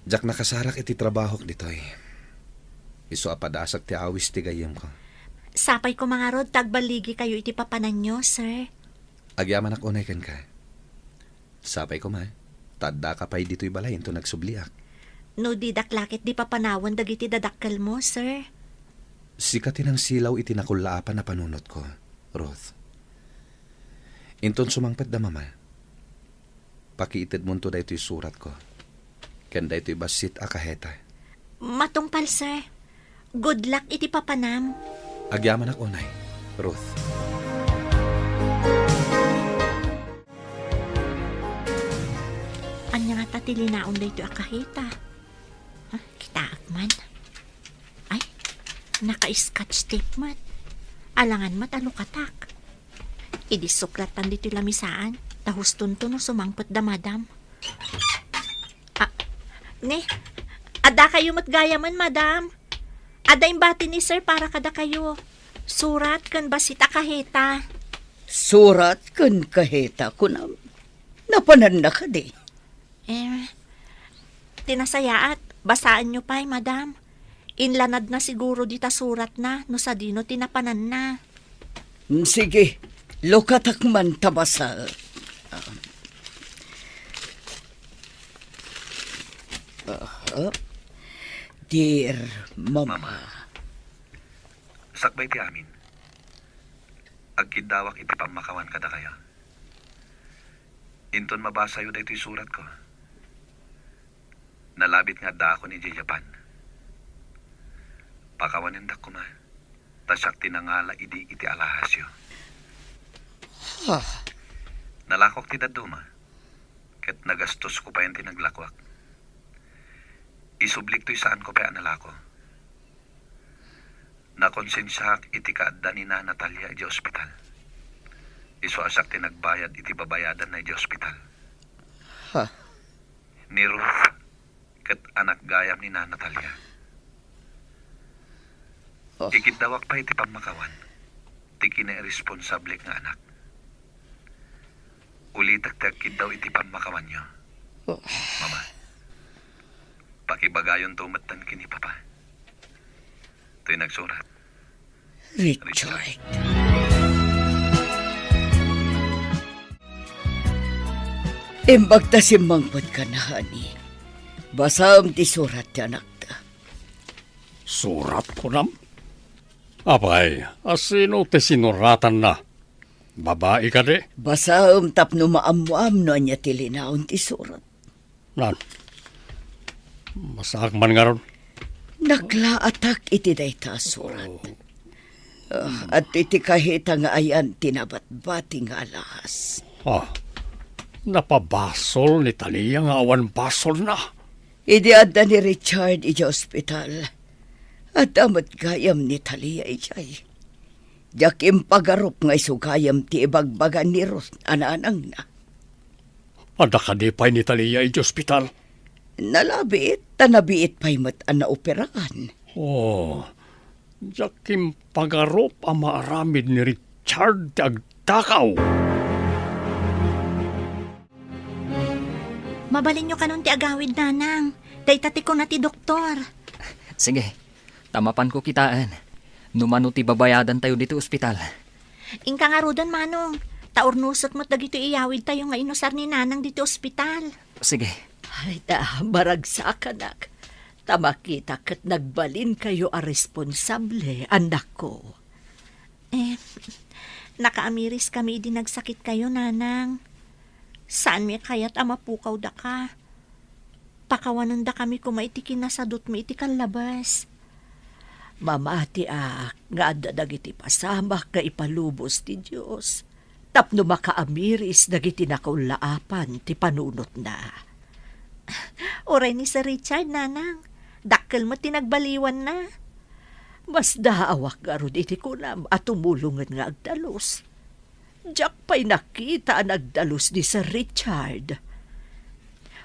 Jak nakasarak iti trabaho ditoy. Iso apadasak ti awis ti gayem ko. Sapay ko mga rod, tagbaligi kayo iti papanan nyo, sir. Agyaman ak unay ken ka. Sapay ko ma. Tadda ka pa'y dito'y balay into nagsubliak. No di daklakit di papanawan dagiti dadakkel mo, sir. Sikatin ang silaw iti nakulaapan na panunot ko, Ruth. Inton sumangpet da mama. Pakiitid mo to da ito'y surat ko. Ken da ito'y basit akaheta. Matungpal, sir. Good luck iti papanam. Agyaman ak unay, Ruth. Anya nga tatilinaon da ito akahita. Kitaak man. Ay, naka-scotch tape mat. Alangan mat alukatak. Idisuklatan dito lamisaan. Tahuston to no sumangpot da madam. Ne, ada kayo matgayaman, madam. Ada imbati ni sir para kada kayo. Surat kan basita kaheta. Surat kan kaheta ko na. Napanan na ka di. Tinasayaat. Basaan nyo pa'y, madam. Inlanad na siguro dita surat na, no sa dino tinapanan na. Sige, lukatak man tabasa. Dear Mama. Sakbay ti amin. Agkidawak iti pamakawan kada kaya. Inton mabasa yun iti surat ko. Nalabit nga da ako ni Japan. Pakawanin da ko ma. Tasyak tinangala iti alahasyo. Nalakok ti daduma. Ket nagastos ko pa yung tinaglakwak. Isublik to'y saan ko pa nalako. Nakonsensyak iti kaadda ni na Natalia iti ospital. Iso asak tinagbayad iti babayadan na iti ospital. Ni Ruth, ket anak gayam ni na Natalia. Ikidawak pa iti pamakawan. Ti kina-responsable nga anak. Ulitak daw iti pamakawan nyo. Mama, pakibagayon tumatan kini Papa. Ito'y nagsurat. Richard. Imbag ta simangpot ka na, honey. Basam ti surat ti anak ta. Surat ko nam? Abay, asino te sinuratan na? Babae ka de? Basam tapno maamuam no anya ti linaon ti surat. Nan, masak man nga ron. Naklaatak iti dayta surat. At iti kahita nga ayan tinabat-bati nga alahas. Napabasol ni Talia nga awan basol na. Idi adda ni Richard iti ospital. At amat gayam ni Talia ijay. Jakim pagarup nga isugayam ti ibagbagan ni Ruth ananang na. Ada ka di pa'y ni Talia iti ospital? Nalabiit, tanabiit pa'y mat na operahan. Jakim pagarup ang maaramid ni Richard ti agtakaw. Mabalin nyo kanon ti agawid, nanang. Daytati ko na ti doktor. Sige, tamapan ko kitaan. Numano ti babayadan tayo dito ospital. Ingka nga rodan, manong. Taurnusot mo't dagito iyawid tayo nga inusar ni nanang dito ospital. Sige. Ay baragsak, anak. Tamakita kat nagbalin kayo a responsable, anak ko. Nakaamiris kami di nagsakit kayo, nanang. Saan mi kayat mapukaw da ka? Pakawanan da kami kumaitikin na sadot mi itikan labas. Mamati nga adadag iti pasamak nga ipalubos ti Diyos. Tapno makaamiris dagiti nakaulaapan ti panunot na. Oray ni Sir Richard, nanang. Dakkel mo tinagbaliwan na. Mas daawak garod iti kunam at tumulungan nga agdalos. Diyak pa'y nakita ang agdalos ni Sir Richard.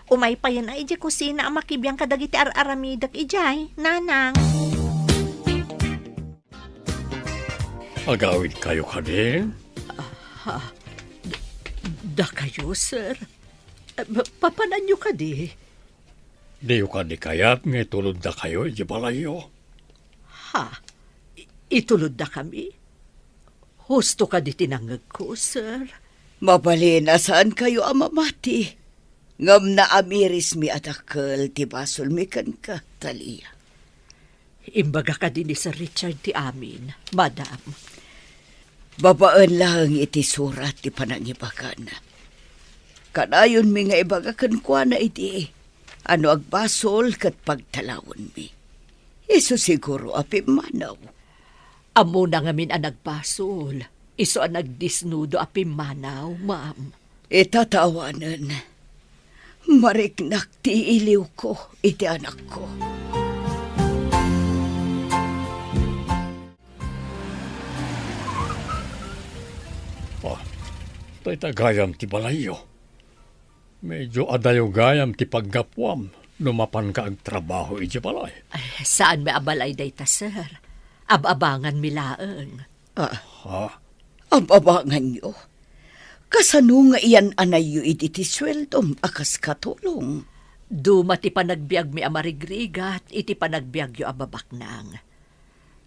Umay pa yan ay di kusina ang makibiyang kadagiti ar-aramidak ijay, nanang. Agawid kayo ka din? Da kayo, sir? Papanan nyo ka di. Di ka di kayat nga tulod na kayo iti balayo. Ha? Itulod na kami? Husto ka di tinangag ko, sir. Mabalina saan kayo amamati? Ngam na amiris mi atakal ti basol mi kan ka, Talia. Imbaga ka din ni Sir Richard ti amin, madam. Babaan lang iti surat ti panangibagan. Kanayon mi nga ibagakan kwa na iti. Ano agbasol kat pagtalawon mi. Iso siguro api manaw. Amo na ngamin ang nagbasol. Iso ang nagdisnudo api manaw, ma'am. Itatawanan. Mariknak ti iliw ko iti anak ko. Tay tagayam ti balayo. Medyo adayo gayam ti paggapwam. Lumapan ka ang trabaho iti balay. Ay, saan may abalay day ta, sir? Ababangan milaeng. Ha? Ababangan nyo. Kasano nga iyan anayo iti ti sweldom akas katulong. Duma ti panagbiag mi amarigrigat, iti panagbiag yo ababaknang.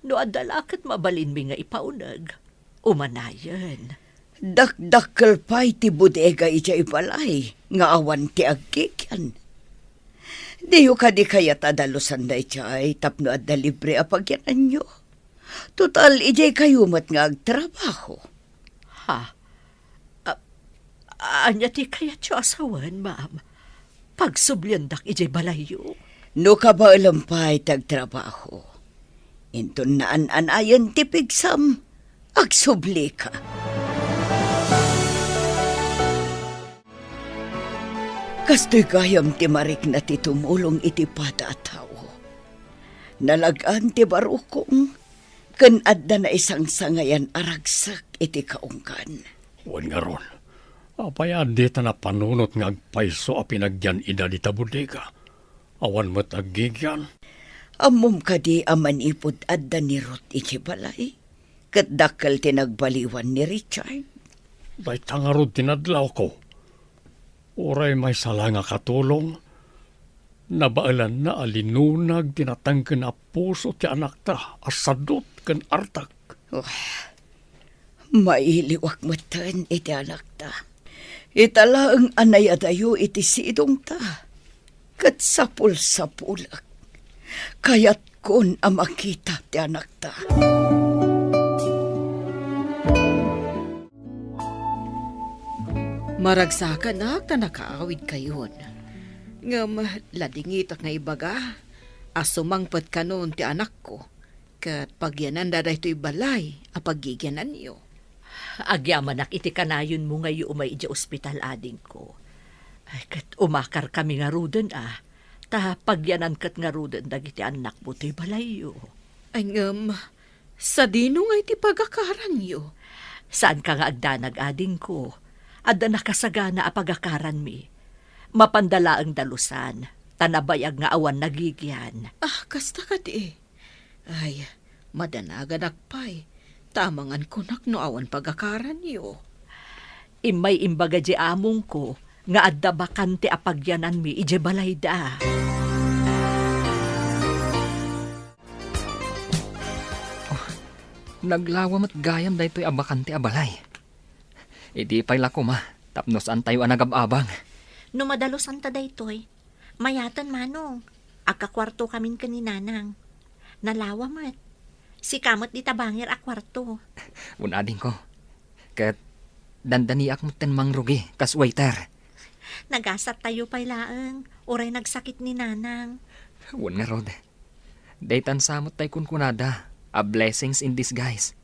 No adalakat mabalin mi nga ipaunag, umanayan. Dakdakkel pa iti bodega iti ibalay, nga awan ti agkikyan. Diyo ka di kaya tadalusan da iti tapno at da libre apagyanan nyo. Total, iti kayo mat nga agtrabaho. Ha? Anya ti kaya tiyo asawan, ma'am? Pagsubliandak iti balayo. No ka ba alampay tagtrabaho? Inton naan anayon ti pigsam, agsubli ka. Kasto'y gayam ti marik na ti tumulong iti pada at tao. Nalagaan ti barukong, kan adda na isang sangayan aragsak iti kaungkan. Huwag nga ron. Apayan di ta na panunot nga agpaiso a pinagyan ida di tabudega. Awan mo't aggigyan. Amom ka di amanipod adda ni Ruth iti balay. Kat dakal tinagbaliwan ni Richard. Day tangarod tinadlaw ko. Oray may sala nga katulong. Nabaalan na alinunag tinatangken na puso ti anak ta. Asadot ken artak. Mailiwak matan iti anak ta. Itala ang anayadayo iti sidong ta. Kat sapul-sapulak. Kayat kun amakita ti anak ta. Maragsakan na ta nakaawid kayon. Ngam ladingit nga ibaga. Asumangpet kanon ti anak ko. Kat pagyanan daday to'y balay apagigyanan niyo. Agyamanak iti kanayon mo ngayon umay iti ospital ading ko. Ay, kat umakar kami nga ruden Ta pagyanan kat nga ruden dagiti anak mo to'y balayo. Ay sa dino nga iti pagakaran niyo. Saan ka nga agdanag ading ko? Adda nakasagana a pagakaran mi. Mapandala ang dalusan. Tanabayag nga awan nagigyan. Kasta ka di. Ay, madanagan akpay. Tamangan kunak no awan pagakaran niyo. Imay imbaga di among ko, nga adda bakante apagyanan mi ije balay da. Naglawam at gayam da ito'y abakante abalay. Idi pa'y lako ma, tapnos an tayo anagababang. No madalusan ta daytoy, mayatan manong, agkakwarto kamin kaninanang. Nalawa mat, si kamot di tabangir a kwarto. Unading ko, kat dandaniak mo tenmang rugi, kas waiter. Nagasat tayo pa'y laeng, oray nagsakit ni nanang. Wan nga rod, daytan samot tayo kunkunada, a blessings in disguise.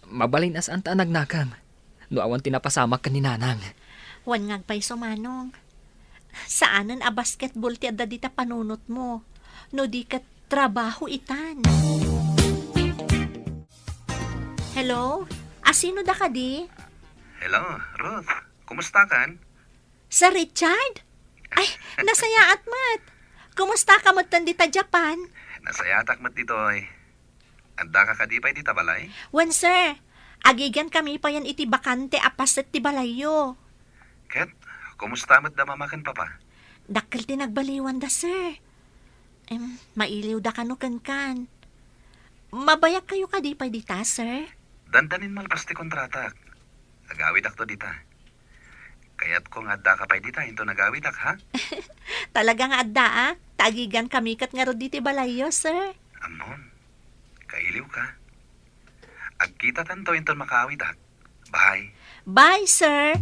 Mabalin as anta nagnakam, no awan tinapasamak ka ni nanang. Wan ngagpay sumanong. Saanan a basketball ti adda dita panunot mo, no di kat trabaho itan. Hello? Asino da ka di? Hello, Ruth. Kumusta kan? Sa Richard? Ay, nasayaat mat. Kumusta ka mat dita Japan? Nasayatak mat ditoy. Anda ka kadipay di tabalay? Wan sir, agigan kami pa yan iti bakante apaset ti balayo. Ket, Kumusta mo't da mamakan papa? Dakkel ti nagbaliwan da, sir. Mailiw da kano kan. Mabayak kayo ka di pa dita, sir? Dandanin malpas ti kontratak. Agawid ak to dita. Kaya't kung adda ka pa dita, hinto nagawid ak, ha? Talaga nga adda, tagigan kami kat nga ro diti balayo, sir. Amon, kailiw ka. Agkita tanto hinto makawid ak. Bye. Bye, sir.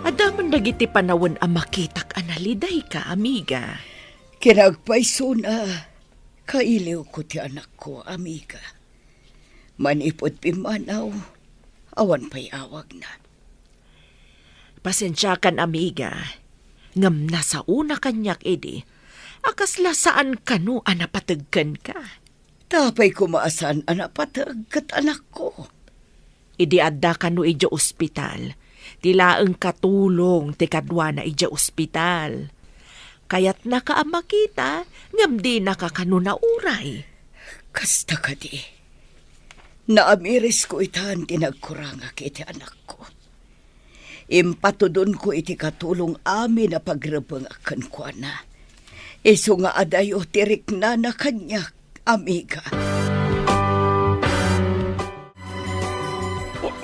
Adaman dagiti panawon a makitak analiday ka, amiga. Kinagpaiso na. Kailiw ko ti anak ko, amiga. Manipot pimanaw. Awan pa'y awag na. Pasensya kan, amiga. Ngam na sa una kanyak, edi. Akasla saan kanu anapatagkan ka. Tapay kumaasan anapatag kat anak ko. Idi adda kanu ija ospital. Tilaang katulong ti kadwa na ija ospital. Kaya't nakaamakita, ngam di nakakanu na uray. Kasta ka di. Naamiris ko itan tinagkuranga kiti anak ko. Impatudon ko iti katulong amin na pagrabang akan ko na. Iso nga adayo tirik na kanyak, amiga.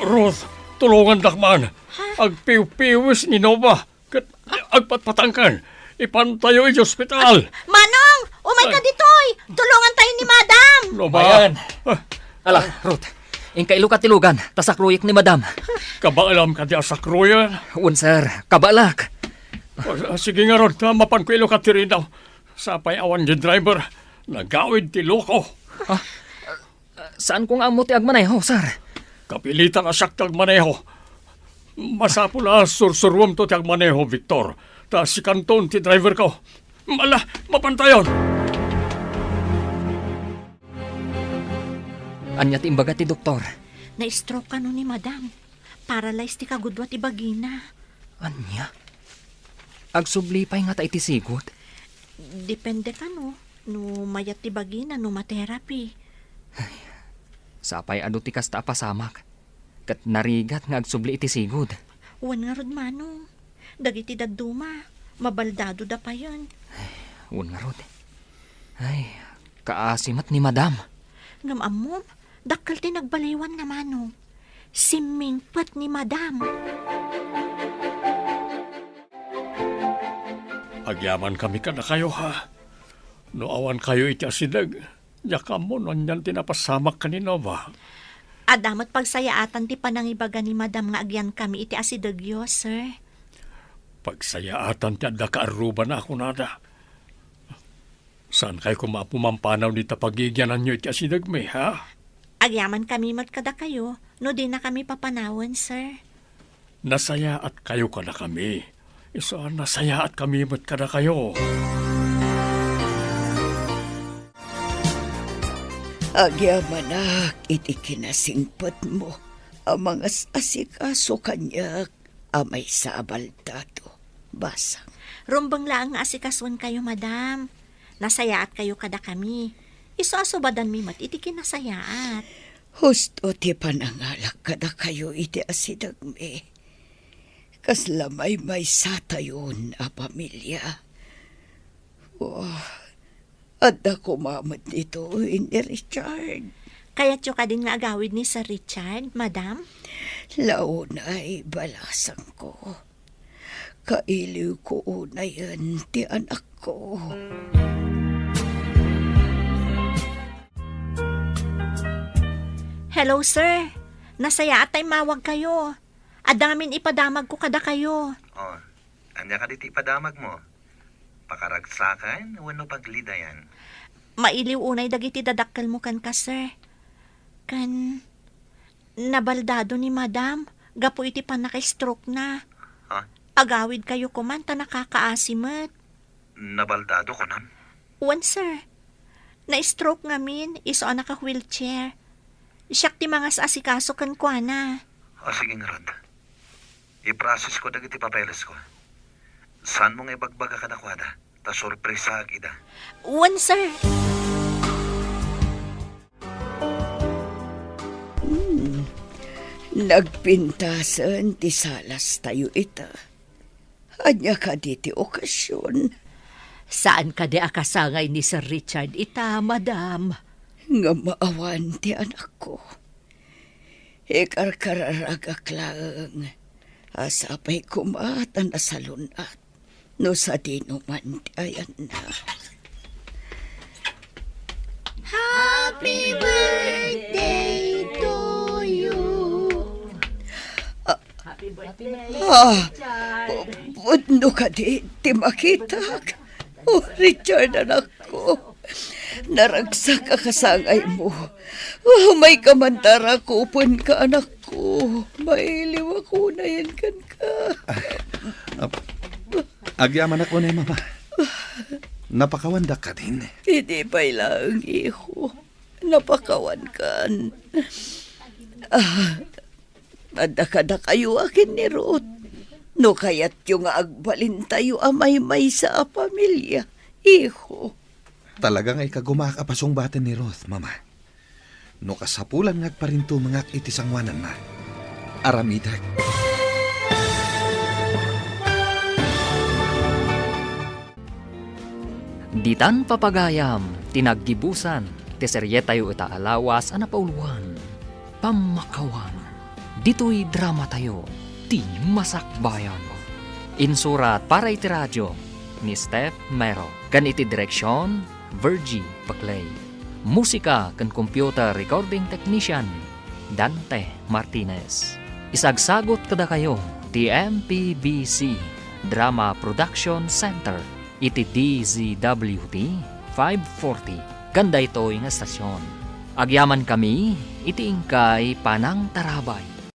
Ruth, tulungan dakman. Agpiw-piwis ni Nova. Agpatpatangkan. Ipantayo iti ospital. Manong! Umay ka ditoy! Tulungan tayo ni Madam! Nova. Ayan. Ala, Ruth. Ingkailo ka tilugan, tasakruyik ni Madam. Kabaalam ka di asakruyan. Un, sir. Kabalak. Sige nga Rod, mapan ko ilo ka tirinaw. Sapay awan di driver. Nagawid ti loko. Saan kong amo ti agmaneho, sir? Kapilitan asak ti agmaneho. Masapula sursurwam to ti agmaneho, Victor. Ta si Kanton ti driver ko. Mala, mapantayon. Anya ti imbaga ti doktor. Na-stroke ka ni Madam. Paralyzed ti kagudwa ti bagina. Anya? Agsublipay nga ta iti sigot. Depende ka no mayat ti bagina no materapi. Sapay adu ti kasta pasamak. Kat narigat nga agsubli iti sigod. Uwan nga rod manong. Dagiti daduma. Mabaldado da pa yun. Un nga rod. Ay, kaasimat ni Madam. Ngam amom, dakkel ti nagbaliwan na manong. Simingpet ni Madam. Agyaman kami ka na kayo, ha? No awan kayo iti asidag. Yakam mo, nanyan tinapasamak ka ni Nova. Adamat pagsayaatan ti panangibaga ni Madam nga agyan kami iti asidagyo, sir. Pagsayaatan ti adda kaaruba na ako nada. Saan kayo kumapumampanaw ni tapagigyanan nyo iti asidag may, ha? Agyaman kami matkada kayo, no di na kami papanawan, sir. Nasaya at kayo ka na kami. Isa nasaya at kami matkada kayo. Agyamanak, iti kinasingpat mo. Ang mga asikaso kanyak, amay sa abaldado. Basang. Rumbang laang nga asikaswan kayo, Madam. Nasayaat kayo kada kami. Iso asubadan mi mat iti kinasayaat. Husto ti panangalak kada kayo iti asidag me. Kaslamay may satayon a pamilya. Adda kumamat dito ni Richard. Kaya't yung ka din nga agawid ni Sir Richard, Madam? Launay balasang ko. Kailiw ko una yan ti anak ko. Hello, sir. Nasaya atay mawag kayo. Adamin ipadamag ko kada kayo. Oh, anya ka diti padamag mo. Pakaragsakan, wano paglidayan. Mailiw unay dagiti dadakkel mo kan ka, sir. Kan nabaldado ni Madam. Gapo iti pa naka-stroke na. Ha? Agawid kayo kumanta nakakaasimat. Nabaldado ko nan? Uwan, sir. Na-stroke ngamin, iso naka-wheelchair. Siyak ti mga asikaso kan kwa na. O sige nga Rod. I-process ko dagiti papeles ko. Saan mo nga ibagbaga ka na kwada? Ta sorpresa agida. Uwan, sir. Nagpintasan ti salas tayo ita. Anya ka di ti okasyon. Saan ka di akasangay ni Sir Richard ita, madam? Nga maawan ti anak ko. Ikarkararagak lang. Asapay kumatan na salunat. No sa dinuman ti ayan na. Happy birthday to you. Budno ka di makita. Oh, Richard, anak ko. Naragsak ka kasangay mo. Oh, may kamantara kupon ka, anak ko. May liwakunayan kan ka. Agyaman ako na mama. Napakawanda ka din. Hindi pa lang, iho. Napakawan kan. Madakada kayo akin ni Ruth. No kaya't yung agbalin tayo amay-may sa pamilya, iho. Talagang ay kagumakapasong bata ni Ruth, mama. No kasapulan nga pa rin to mga itisangwanan na. Aramidag. Ditan papagayam, tinaggibusan, teseryetayo ita alawas ana pauluan. Pamakawan, dito'y drama tayo, ti masakbayan. Insurat para iti radyo, ni Steph Mero. Kan iti direksyon, Virgie Paclay. Musika kan computer recording technician, Dante Martinez. Isagsagot kada kayo, ti MPBC Drama Production Center. Iti DZWT 540. Ganda ito yung estasyon. Agyaman kami, iti ingkay Panang Tarabay.